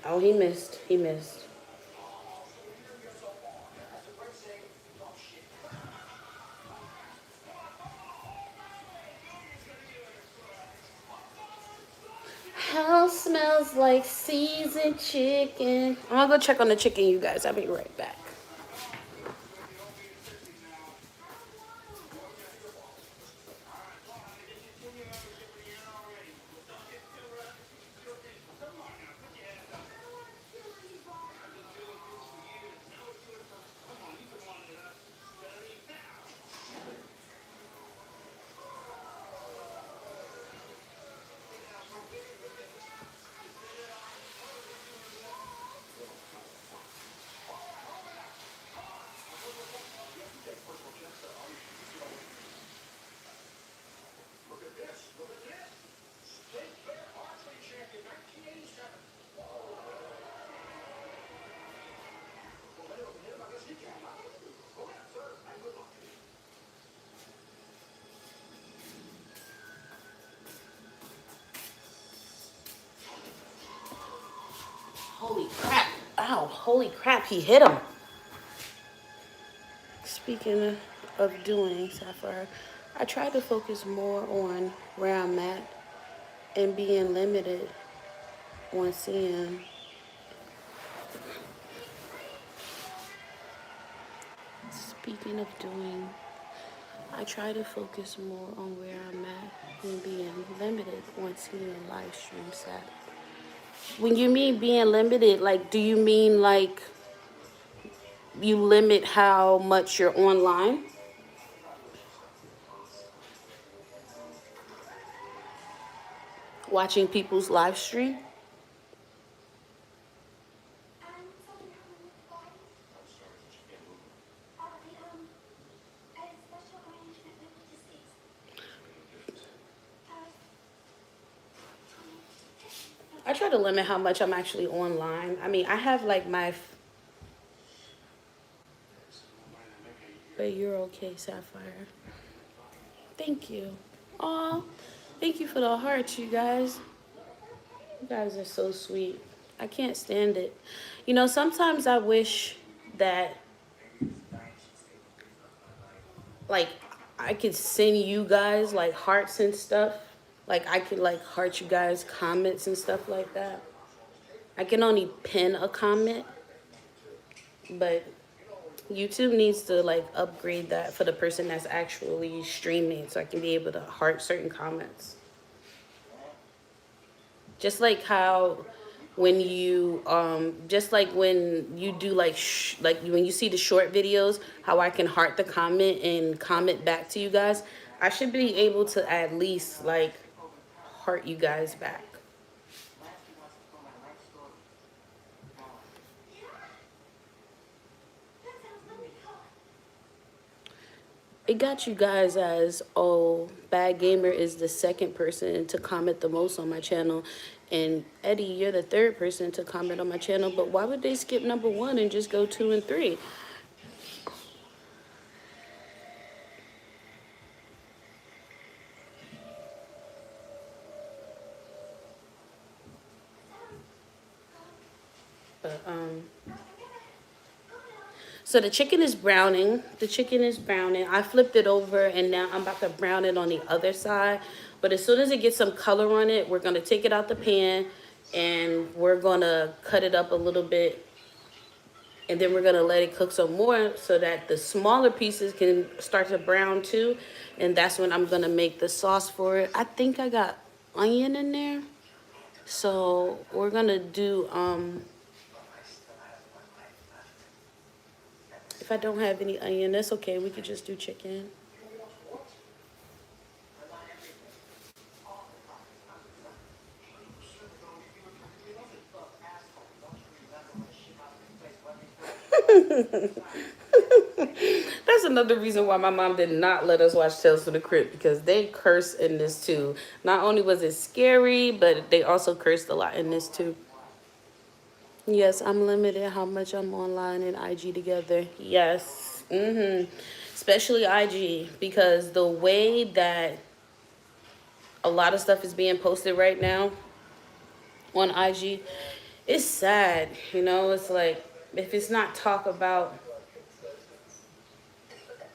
Oh, he missed. He missed. House smells like seasoned chicken. I'm gonna go check on the chicken, you guys. I'll be right back. Holy crap. Ow, holy crap, he hit him. Speaking of doing, Sapphire, I try to focus more on where I'm at and being limited on seeing. Speaking of doing, I try to focus more on where I'm at and being limited on seeing live stream Sap. When you mean being limited, like, do you mean like you limit how much you're online? Watching people's live stream? I try to limit how much I'm actually online. I mean, I have like my... But you're okay, Sapphire. Thank you. Aw, thank you for the hearts, you guys. You guys are so sweet. I can't stand it. You know, sometimes I wish that, like, I could send you guys, like, hearts and stuff. Like, I could, like, heart you guys comments and stuff like that. I can only pin a comment. But YouTube needs to, like, upgrade that for the person that's actually streaming so I can be able to heart certain comments. Just like how when you, just like when you do, like when you see the short videos, how I can heart the comment and comment back to you guys. I should be able to at least, like, heart you guys back. It got you guys as, oh, Bad Gamer is the second person to comment the most on my channel. And Eddie, you're the third person to comment on my channel. But why would they skip #1 and just go 2 and 3? But, so the chicken is browning. The chicken is browning. I flipped it over and now I'm about to brown it on the other side. But as soon as it gets some color on it, we're going to take it out the pan and we're going to cut it up a little bit. And then we're going to let it cook some more so that the smaller pieces can start to brown too. And that's when I'm going to make the sauce for it. I think I got onion in there. So we're going to do... If I don't have any onion, that's okay. We could just do chicken. That's another reason why my mom did not let us watch Tales from the Crypt, because they curse in this too. Not only was it scary, but they also cursed a lot in this too. Yes, I'm limited how much I'm online and IG together. Yes. Especially IG, because the way that a lot of stuff is being posted right now on IG, it's sad. You know, it's like if it's not talked about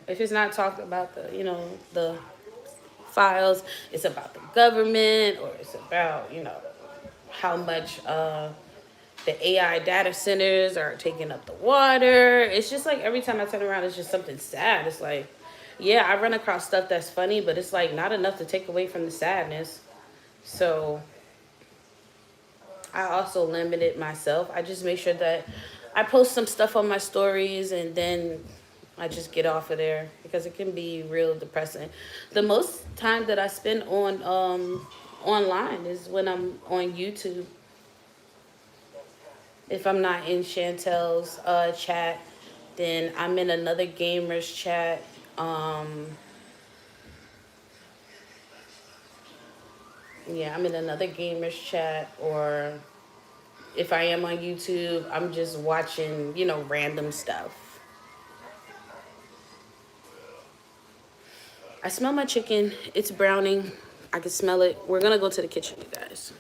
the, you know, the files, it's about the government, or it's about, you know, how much the AI data centers are taking up the water. It's just like every time I turn around, it's just something sad. It's like, yeah, I run across stuff that's funny, but it's like not enough to take away from the sadness. So I also limited myself. I just make sure that I post some stuff on my stories, and then I just get off of there, because it can be real depressing. The most time that I spend on online is when I'm on YouTube. If I'm not in Chantel's chat, then I'm in another gamer's chat. Yeah, I'm in another gamer's chat, or if I am on YouTube, I'm just watching, you know, random stuff. I smell my chicken. It's browning. I can smell it. We're gonna go to the kitchen, you guys.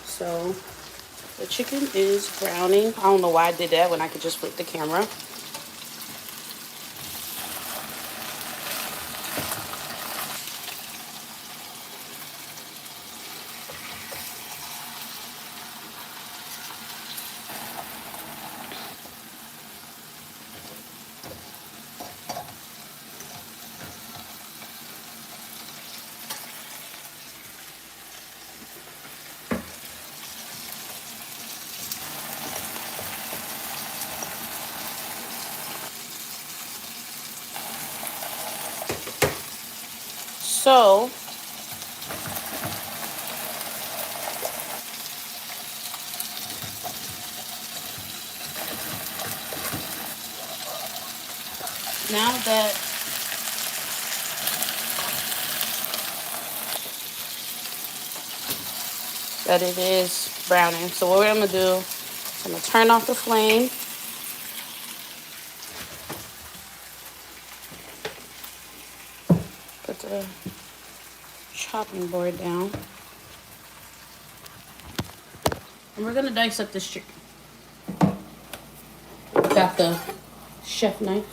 So the chicken is browning. I don't know why I did that when I could just flip the camera. So now that it is browning, so what I'm gonna do is I'm gonna turn off the flame. Put the chopping board down. And we're gonna dice up this chicken. Got the chef knife.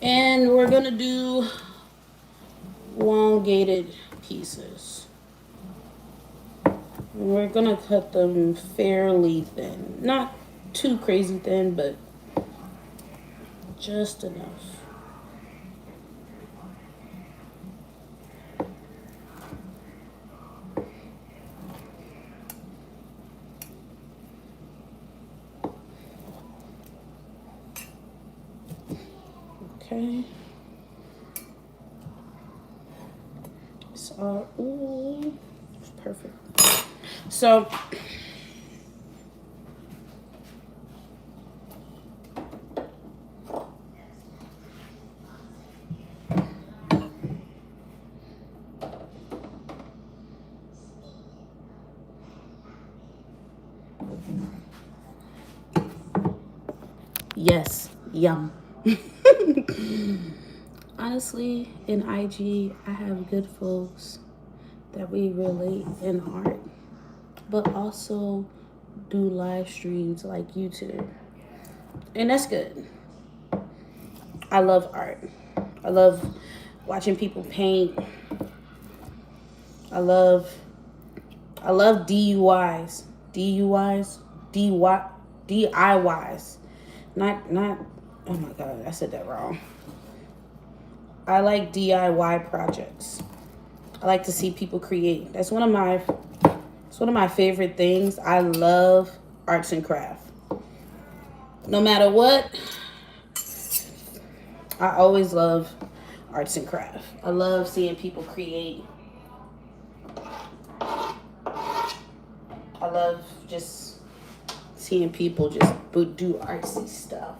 And we're gonna do elongated pieces. We're gonna cut them fairly thin. Not too crazy thin, but just enough. Okay. So, ooh, perfect. So, yes, yum. Honestly, in IG, I have good folks that we relate in art, but also do live streams like YouTube. And that's good. I love art. I love watching people paint. I love DIYs. Not, oh my God, I said that wrong. I like DIY projects. I like to see people create. It's one of my favorite things. I love arts and craft. No matter what, I always love arts and craft. I love seeing people create. I I love just seeing people just do artsy stuff.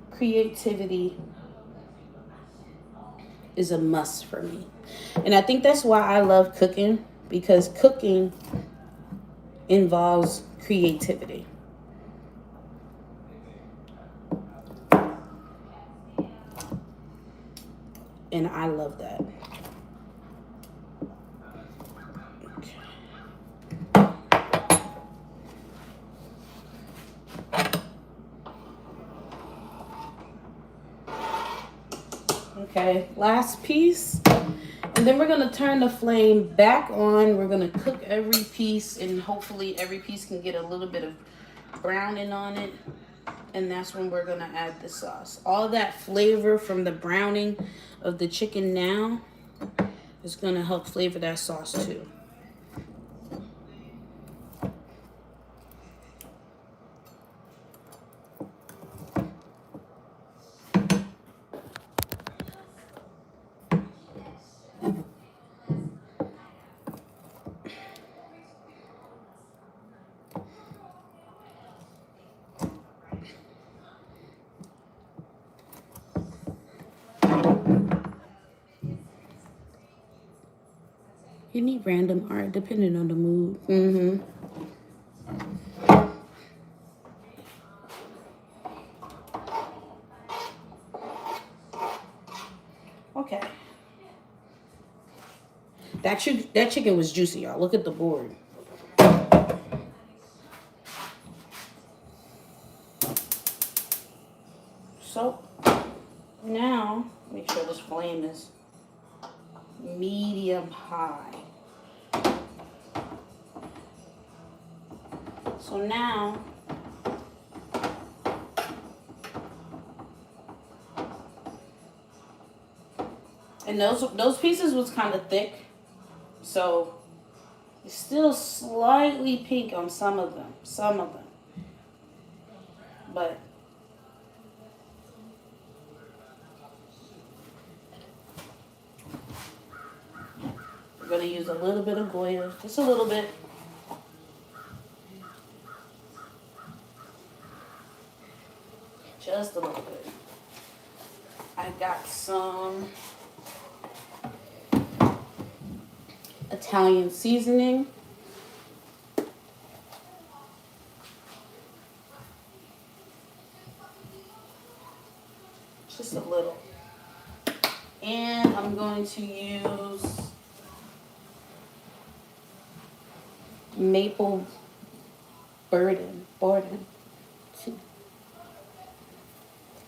Creativity is a must for me. And I think that's why I love cooking, because cooking involves creativity. And I love that. Okay, last piece. And then we're going to turn the flame back on. We're going to cook every piece, and hopefully every piece can get a little bit of browning on it. And that's when we're going to add the sauce. All that flavor from the browning of the chicken now is going to help flavor that sauce too. You need random art depending on the mood. Okay. That chicken was juicy, y'all. Look at the board. So now, make sure this flame is medium high. So now, and those pieces was kind of thick, so it's still slightly pink on some of them, but we're gonna use a little bit of Goya, just a little bit. Just a little bit. I got some Italian seasoning. Just a little. And I'm going to use maple borden.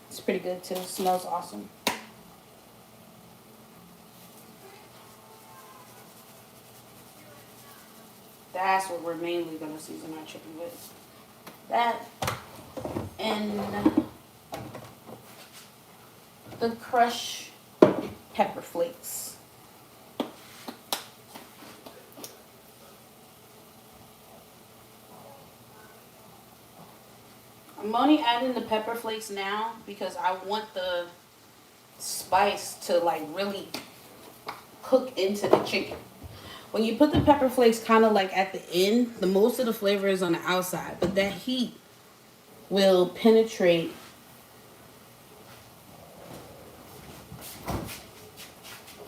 It's pretty good too. It smells awesome. That's what we're mainly going to season our chicken with. That and the crushed pepper flakes. I'm only adding the pepper flakes now because I want the spice to like really cook into the chicken. When you put the pepper flakes kind of like at the end, the most of the flavor is on the outside, but that heat will penetrate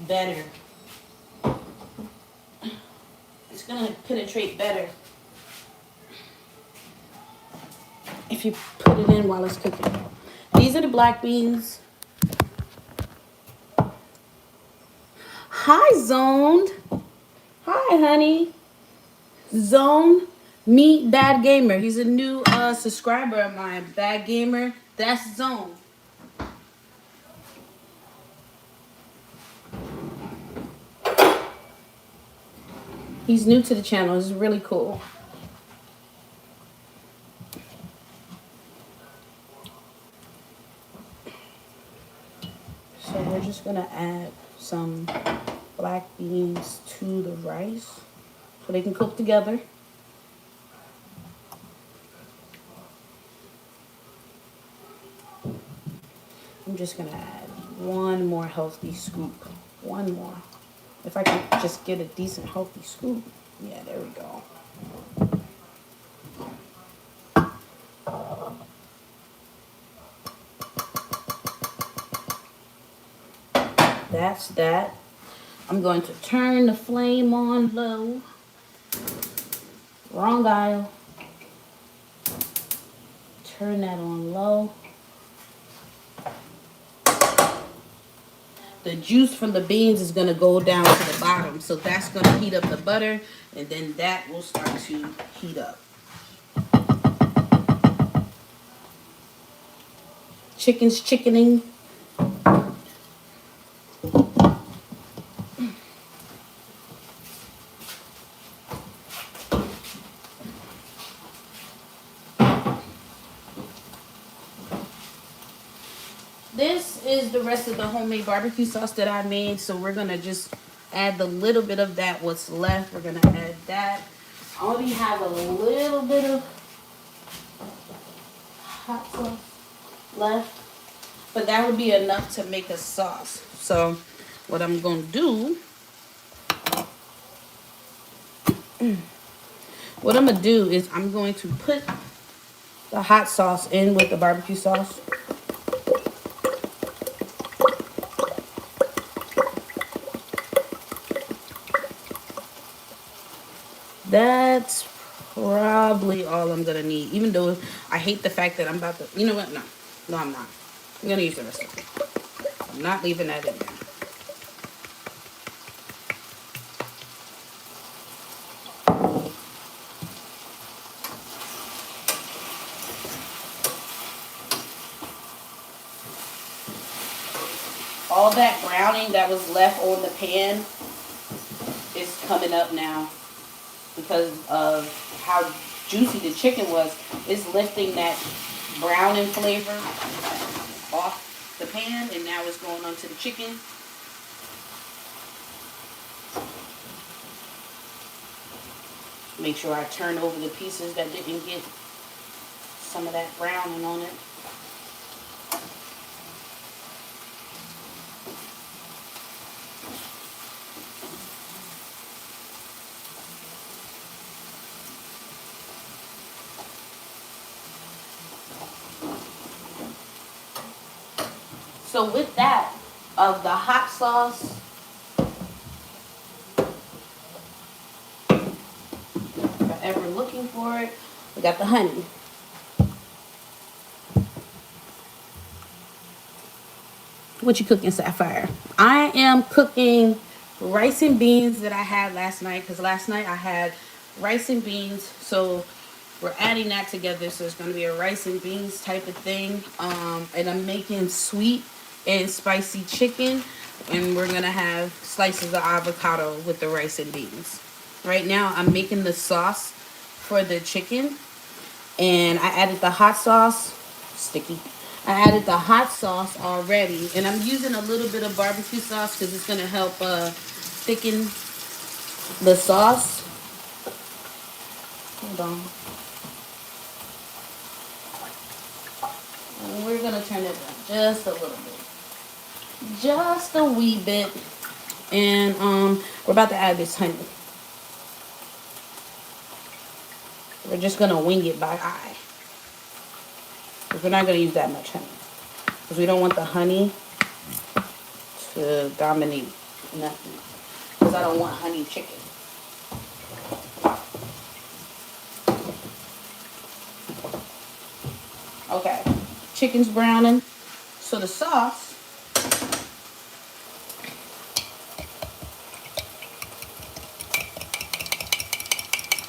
better. It's gonna penetrate better if you put it in while it's cooking. These are the black beans. Hi, Zoned. Hi, honey. Zone Meet Bad Gamer. He's a new subscriber of mine. Bad Gamer. That's Zone. He's new to the channel. It's really cool. So we're just gonna add some black beans to the rice so they can cook together. I'm just gonna add one more healthy scoop. One more. If I can just get a decent healthy scoop. Yeah, there we go. That's that. I'm going to turn the flame on low. Wrong aisle. Turn that on low. The juice from the beans is going to go down to the bottom. So that's going to heat up the butter. And then that will start to heat up. Chicken's chickening. This is the rest of the homemade barbecue sauce that I made. So we're going to just add the little bit of that what's left. We're going to add that. I only have a little bit of hot sauce left. But that would be enough to make a sauce. So what I'm going to do... What I'm going to do is I'm going to put the hot sauce in with the barbecue sauce. That's probably all I'm going to need. Even though I hate the fact that I'm about to... You know what? No. No, I'm not. I'm going to use the rest of it. I'm not leaving that in there. All that browning that was left on the pan is coming up now because of how juicy the chicken was. It's lifting that browning flavor off the pan, and now it's going onto the chicken. Make sure I turn over the pieces that didn't get some of that browning on it. So with that, of the hot sauce, if you're ever looking for it, we got the honey. What you cooking, Sapphire? I am cooking rice and beans that I had last night, because last night I had rice and beans. So we're adding that together, so it's going to be a rice and beans type of thing. And I'm making sweet and spicy chicken, and we're gonna have slices of avocado with the rice and beans. Right now I'm making the sauce for the chicken, and I added the hot sauce. Sticky. I added the hot sauce already, and I'm using a little bit of barbecue sauce because it's gonna help thicken the sauce. Hold on. And we're gonna turn it down just a little bit. Just a wee bit. And we're about to add this honey. We're just gonna wing it by eye, because we're not gonna use that much honey, because we don't want the honey to dominate nothing, because I don't want honey chicken. Okay, chicken's browning. So the sauce,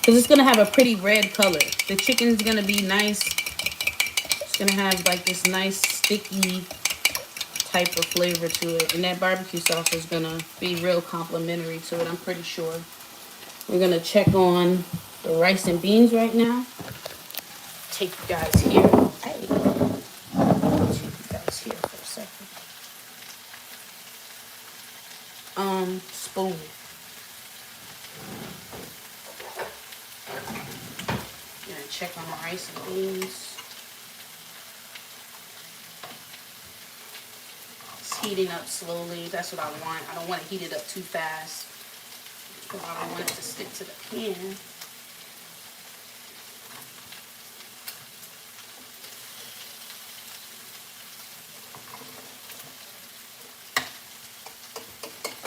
because it's going to have a pretty red color. The chicken's going to be nice. It's going to have like this nice sticky type of flavor to it. And that barbecue sauce is going to be real complimentary to it, I'm pretty sure. We're going to check on the rice and beans right now. Take you guys here. Hey. Take you guys here for a second. Spoon. Gonna check on the rice and beans. It's heating up slowly. That's what I want. I don't want to heat it up too fast. because I don't want it to stick to the pan.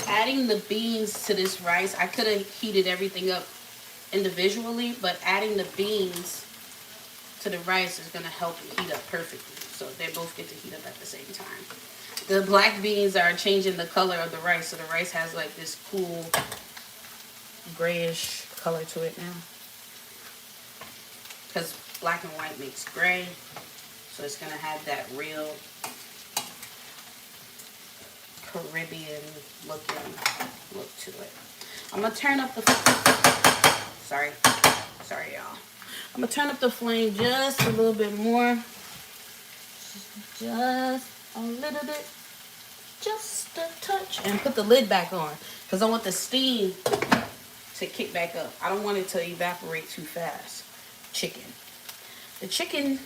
Adding the beans to this rice, I could have heated everything up individually, but adding the beans to the rice is going to help it heat up perfectly. So they both get to heat up at the same time. The black beans are changing the color of the rice, so the rice has like this cool grayish color to it now. Because black and white makes gray, so it's going to have that real Caribbean looking look to it. I'm going to turn up the... Sorry y'all. I'm going to turn up the flame just a little bit more. Just a little bit. Just a touch. And put the lid back on. Because I want the steam to kick back up. I don't want it to evaporate too fast. Chicken. The chicken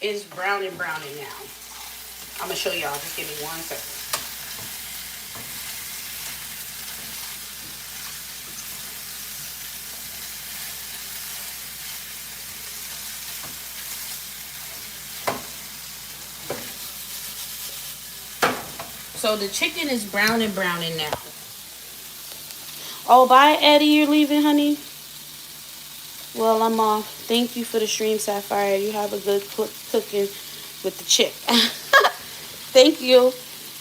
is browning now. I'm going to show y'all. Just give me 1 second. So the chicken is browning now. Oh, bye, Eddie. You're leaving, honey? Well, I'm off. Thank you for the stream, Sapphire. You have a good cooking with the chick. Thank you.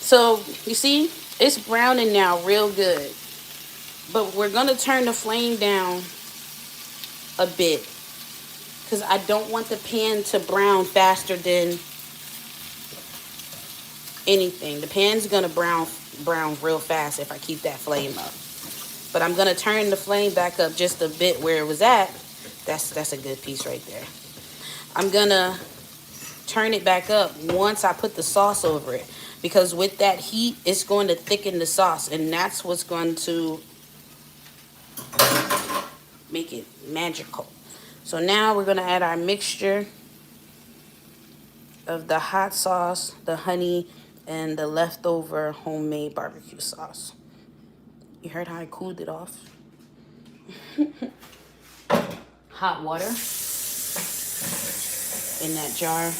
So, you see? It's browning now real good. But we're going to turn the flame down a bit. Because I don't want the pan to brown faster than anything. The pan's gonna brown real fast if I keep that flame up. But I'm gonna turn the flame back up just a bit where it was at. That's a good piece right there. I'm gonna turn it back up once I put the sauce over it, because with that heat, it's going to thicken the sauce, and that's what's going to make it magical. So now we're gonna add our mixture of the hot sauce, the honey, and the leftover homemade barbecue sauce. You heard how I cooled it off? Hot water in that jar.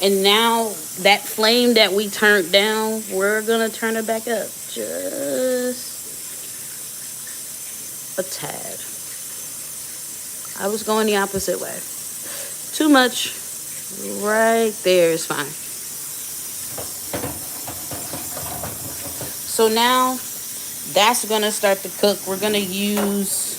And now that flame that we turned down, we're gonna turn it back up. Just a tad. I was going the opposite way. Too much. Right there is fine. So now that's gonna start to cook. We're gonna use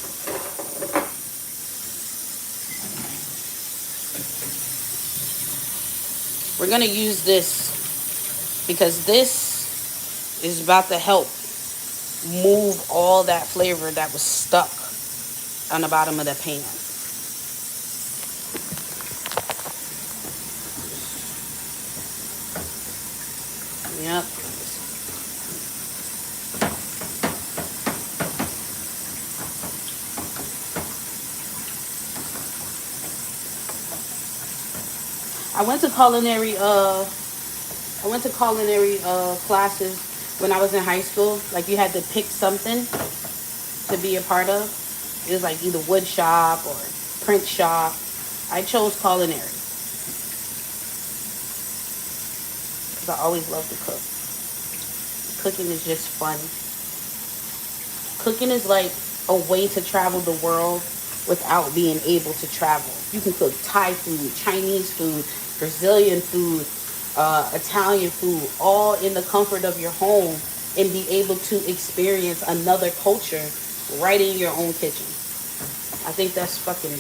this because this is about to help move all that flavor that was stuck on the bottom of the pan. Yep. I went to culinary classes when I was in high school. Like, you had to pick something to be a part of. It was like either wood shop or print shop. I chose culinary because I always loved to cook. Cooking is just fun. Cooking is like a way to travel the world without being able to travel. You can cook Thai food, Chinese food, Brazilian food, Italian food, all in the comfort of your home, and be able to experience another culture right in your own kitchen. I think that's fucking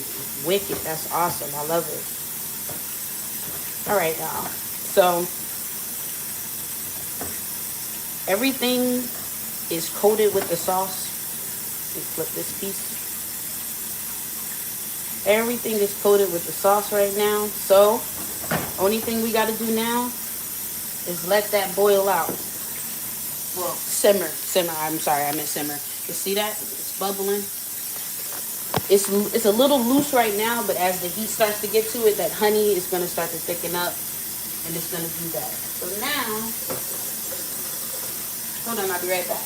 wicked. That's awesome. I love it. All right, y'all. So everything is coated with the sauce. Let me flip this piece. Everything is coated with the sauce right now. So only thing we got to do now is let that boil out. Well, simmer. I'm sorry, I meant simmer. You see that? It's bubbling. It's a little loose right now, but as the heat starts to get to it, that honey is going to start to thicken up, and it's going to do that. So now Hold on, I'll be right back.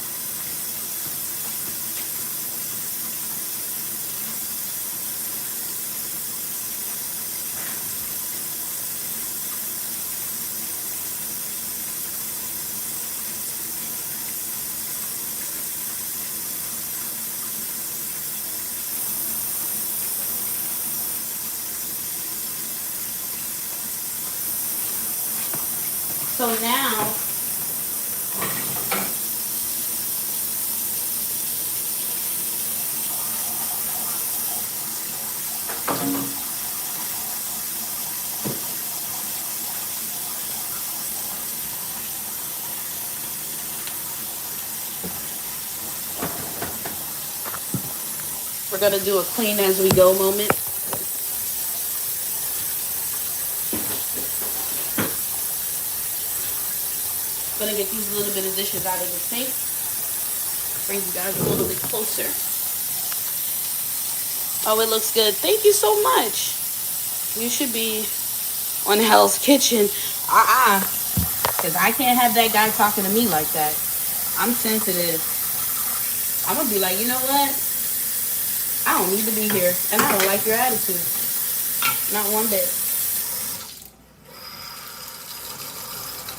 So now, we're gonna do a clean as we go moment. Gonna get these little bit of dishes out of the sink. Bring you guys a little bit closer. Oh, it looks good. Thank you so much. You should be on Hell's Kitchen. Because I can't have that guy talking to me like that. I'm sensitive. I'm gonna be like, you know what? I don't need to be here. And I don't like your attitude. Not one bit.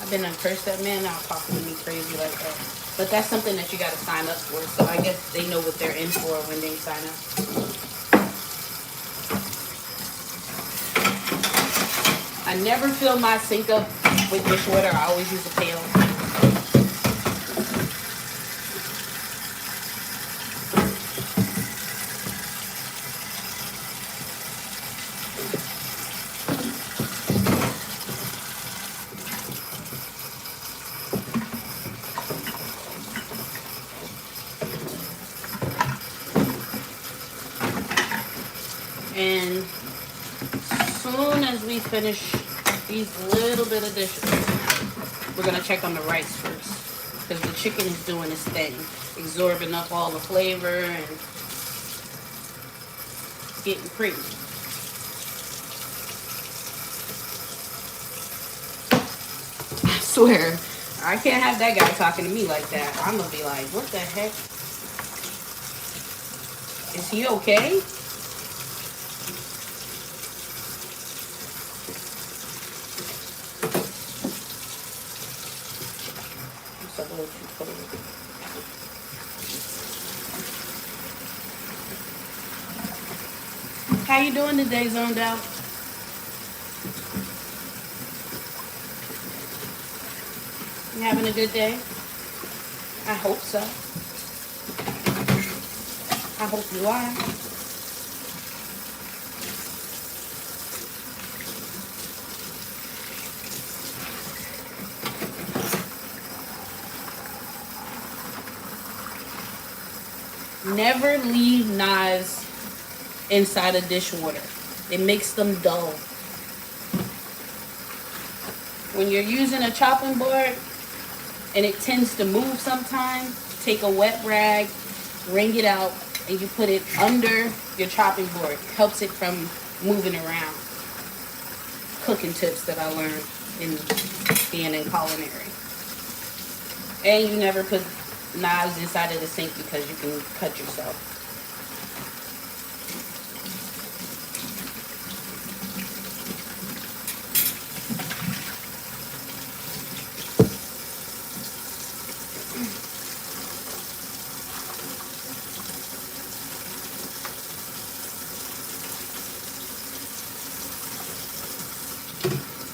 I've been cursed that man out talking to me crazy like that. But that's something that you gotta sign up for. So I guess they know what they're in for when they sign up. I never fill my sink up with dishwater. I always use a pail. And as soon as we finish these little bit of dishes, we're gonna check on the rice first, because the chicken is doing its thing, absorbing up all the flavor and getting creamy. I swear, I can't have that guy talking to me like that. I'm gonna be like, what the heck? Is he okay? How you doing today, Zoned Out? You having a good day? I hope so. I hope you are. Never leave knives inside a dishwater. It makes them dull. When you're using a chopping board and it tends to move sometimes, take a wet rag, wring it out, and you put it under your chopping board. It helps it from moving around. Cooking tips that I learned in being in culinary. And you never put knives inside of the sink because you can cut yourself.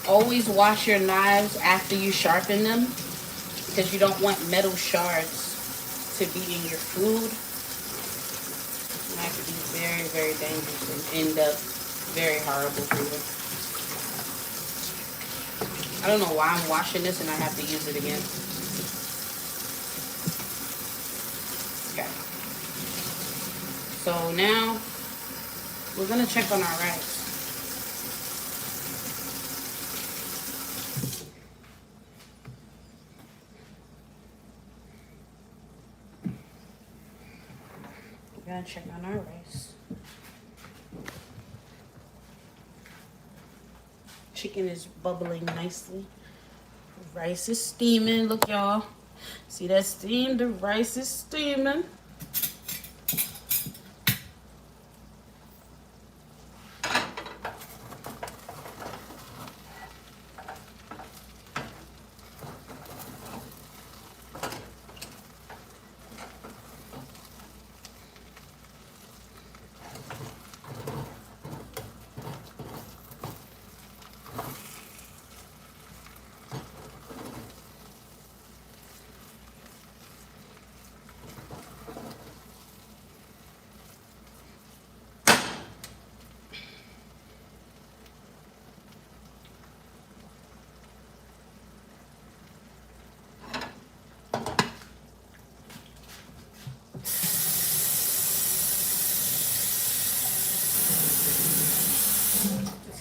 Always wash your knives after you sharpen them, because you don't want metal shards to be in your food. That could be very, very dangerous and end up very horrible for you. I don't know why I'm washing this and I have to use it again. Okay. So now we're gonna check on our rice. We're gonna check on our rice. Chicken is bubbling nicely. Rice is steaming. Look, y'all. See that steam? The rice is steaming.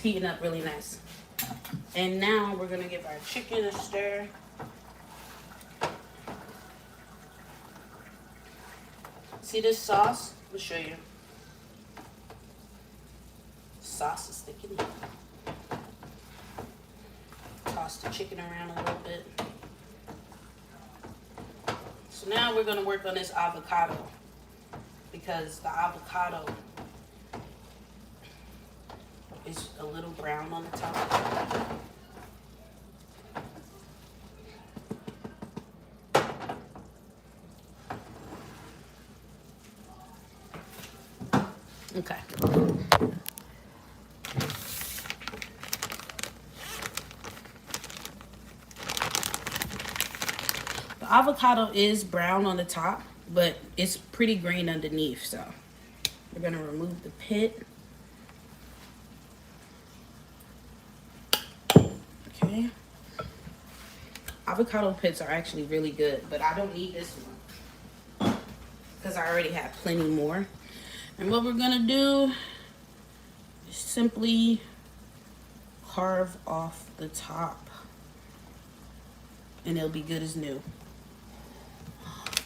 Heating up really nice. And now we're gonna give our chicken a stir. See this sauce? Let me show you. Sauce is sticking. Toss the chicken around a little bit. So now we're gonna work on this avocado because the avocado is a little brown on the top. Okay. The avocado is brown on the top, but it's pretty green underneath, so we're gonna remove the pit. Okay. Avocado pits are actually really good, but I don't need this one because I already have plenty more. And what we're gonna do is simply carve off the top and it'll be good as new.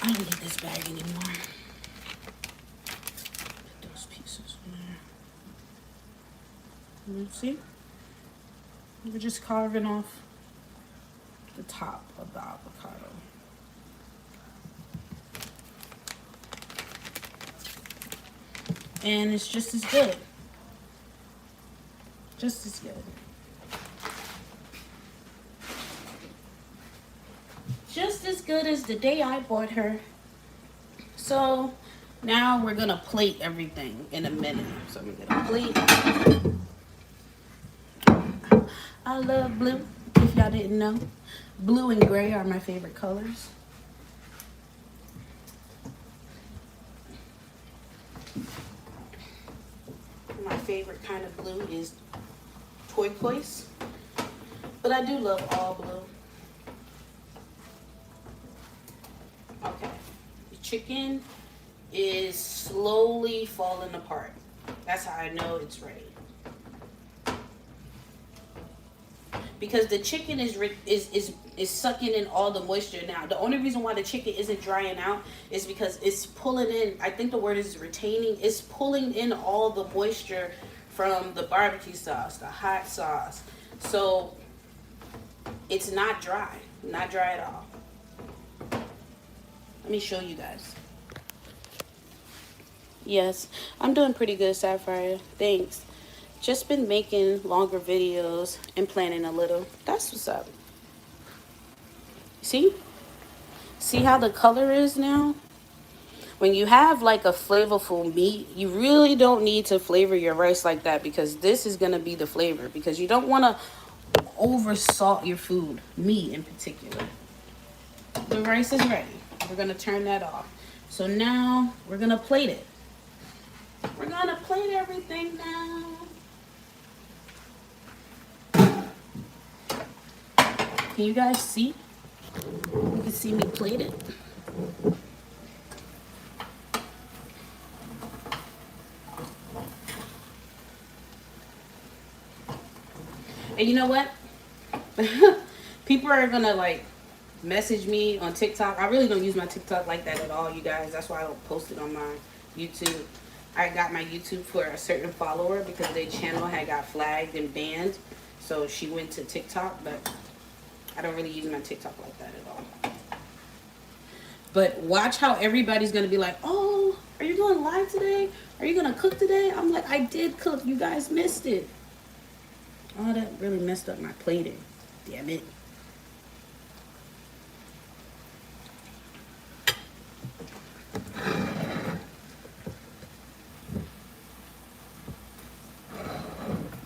I don't need this bag anymore. Put those pieces in there. See? We're just carving off the top of the avocado. And it's just as good. Just as good. Just as good as the day I bought her. So now we're gonna plate everything in a minute. So we're gonna plate. I love blue, if y'all didn't know. Blue and gray are my favorite colors. My favorite kind of blue is turquoise, but I do love all blue. Okay, the chicken is slowly falling apart. That's how I know it's ready. Because the chicken is sucking in all the moisture now. The only reason why the chicken isn't drying out is because it's pulling in, I think the word is retaining, it's pulling in all the moisture from the barbecue sauce, the hot sauce. So it's not dry at all. Let me show you guys. Yes, I'm doing pretty good, Sapphire. Thanks. Just been making longer videos and planning a little. That's what's up. See? See how the color is now? When you have like a flavorful meat, you really don't need to flavor your rice like that because this is going to be the flavor. Because you don't want to over salt your food, meat in particular. The rice is ready. We're going to turn that off. So now we're going to plate it. We're going to plate everything now. Can you guys see? You can see me plate it. And you know what? People are gonna like message me on TikTok. I really don't use my TikTok like that at all, you guys. That's why I don't post it on my YouTube. I got my YouTube for a certain follower because their channel had got flagged and banned. So she went to TikTok, but I don't really use my TikTok like that at all. But watch how everybody's gonna be like, oh, are you going live today? Are you gonna cook today? I'm like, I did cook. You guys missed it. Oh, that really messed up my plating. Damn it.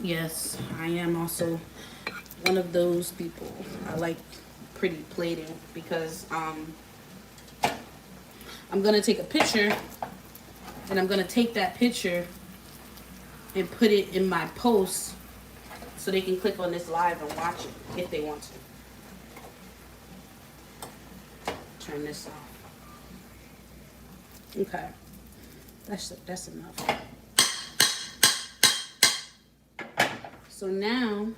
Yes, I am also one of those people. I like pretty plating because I'm gonna take a picture and I'm gonna take that picture and put it in my post so they can click on this live and watch it if they want to. Turn this off. Okay, that's enough. So now,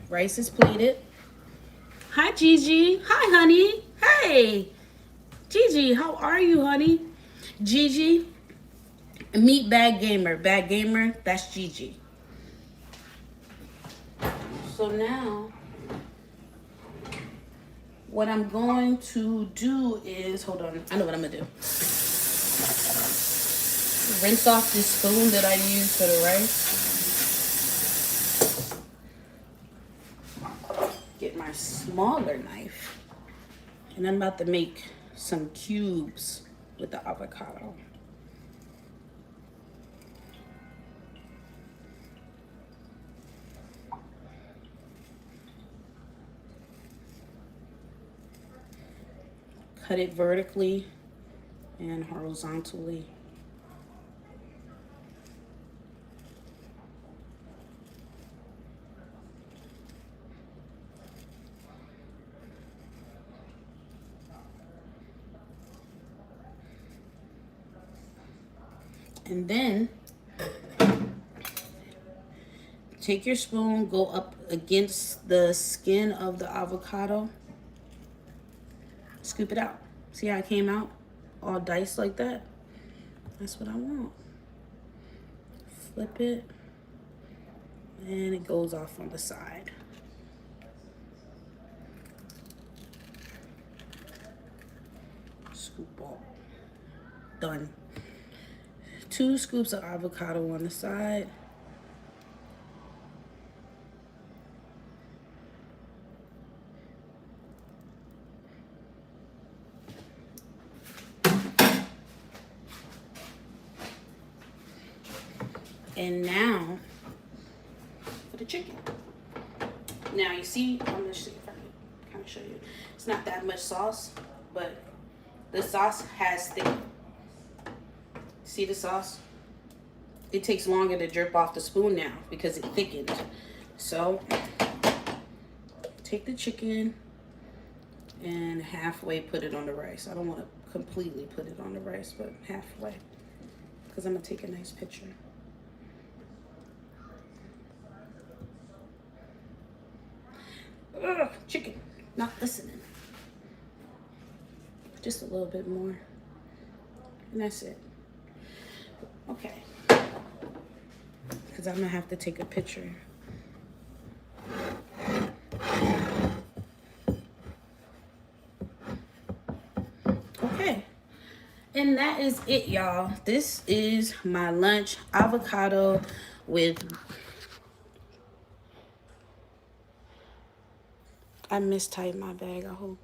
rice is plated. Hi, Gigi. Hi, honey. Hey, Gigi. How are you, honey? Gigi, meet Bad Gamer. Bad Gamer, that's Gigi. So now, what I'm going to do is, hold on. I know what I'm gonna do. Rinse off this spoon that I use for the rice. Get my smaller knife. And I'm about to make some cubes with the avocado. Cut it vertically and horizontally. And then take your spoon, go up against the skin of the avocado, scoop it out. See how it came out all diced like that? That's what I want. Flip it, and it goes off on the side. Scoop off. Done. 2 scoops of avocado on the side. And now for the chicken. Now you see, I'm gonna see if I can kind of show you. It's not that much sauce, but the sauce has thick. See the sauce? It takes longer to drip off the spoon now because it thickened. So take the chicken and halfway put it on the rice. I don't want to completely put it on the rice, but halfway, because I'm gonna take a nice picture. Ugh, chicken, not listening. Just a little bit more, and that's it. Okay, because I'm gonna have to take a picture. Okay, and that is it, y'all. This is my lunch: avocado with, I mistyped my bag. I hope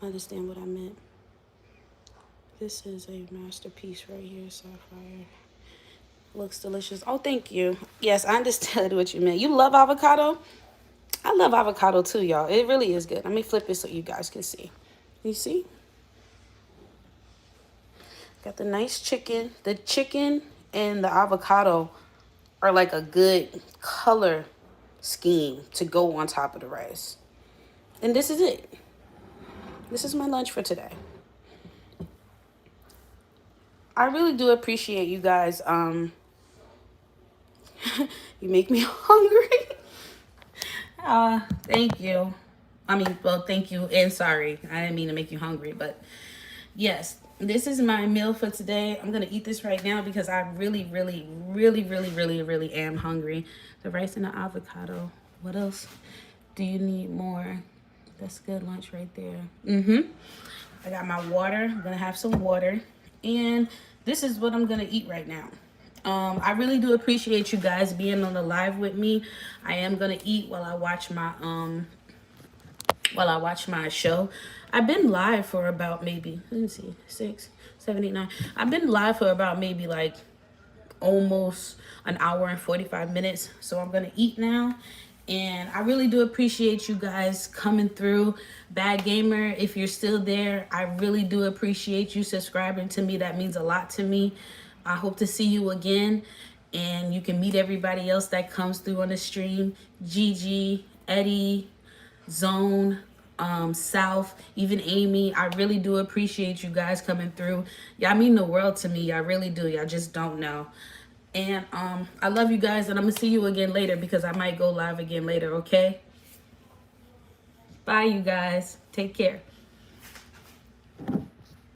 you understand what I meant. This is a masterpiece right here, Sapphire. Looks delicious. Oh, thank you. Yes, I understand what you meant. You love avocado? I love avocado too, y'all. It really is good. Let me flip it so you guys can see. You see? Got the nice chicken. The chicken and the avocado are like a good color scheme to go on top of the rice. And this is it. This is my lunch for today. I really do appreciate you guys. You make me hungry. Thank you. I mean, well, thank you and sorry. I didn't mean to make you hungry, but yes, this is my meal for today. I'm gonna eat this right now because I really am hungry. The rice and the avocado. What else Do you need more? That's good lunch right there. I got my water. I'm gonna have some water, and this is what I'm gonna eat right now. I really do appreciate you guys being on the live with me. I am gonna eat while I watch my show. I've been live for about maybe, let me see, 6, 7, 8, 9. I've been live for about maybe like almost an hour and 45 minutes. So I'm gonna eat now. And I really do appreciate you guys coming through. Bad Gamer, if you're still there, I really do appreciate you subscribing to me. That means a lot to me. I hope to see you again. And you can meet everybody else that comes through on the stream. Gigi, Eddie, Zone, South, even Amy. I really do appreciate you guys coming through. Y'all mean the world to me. Y'all really do. Y'all just don't know. And I love you guys, and I'm gonna see you again later because I might go live again later, okay? Bye, you guys. Take care.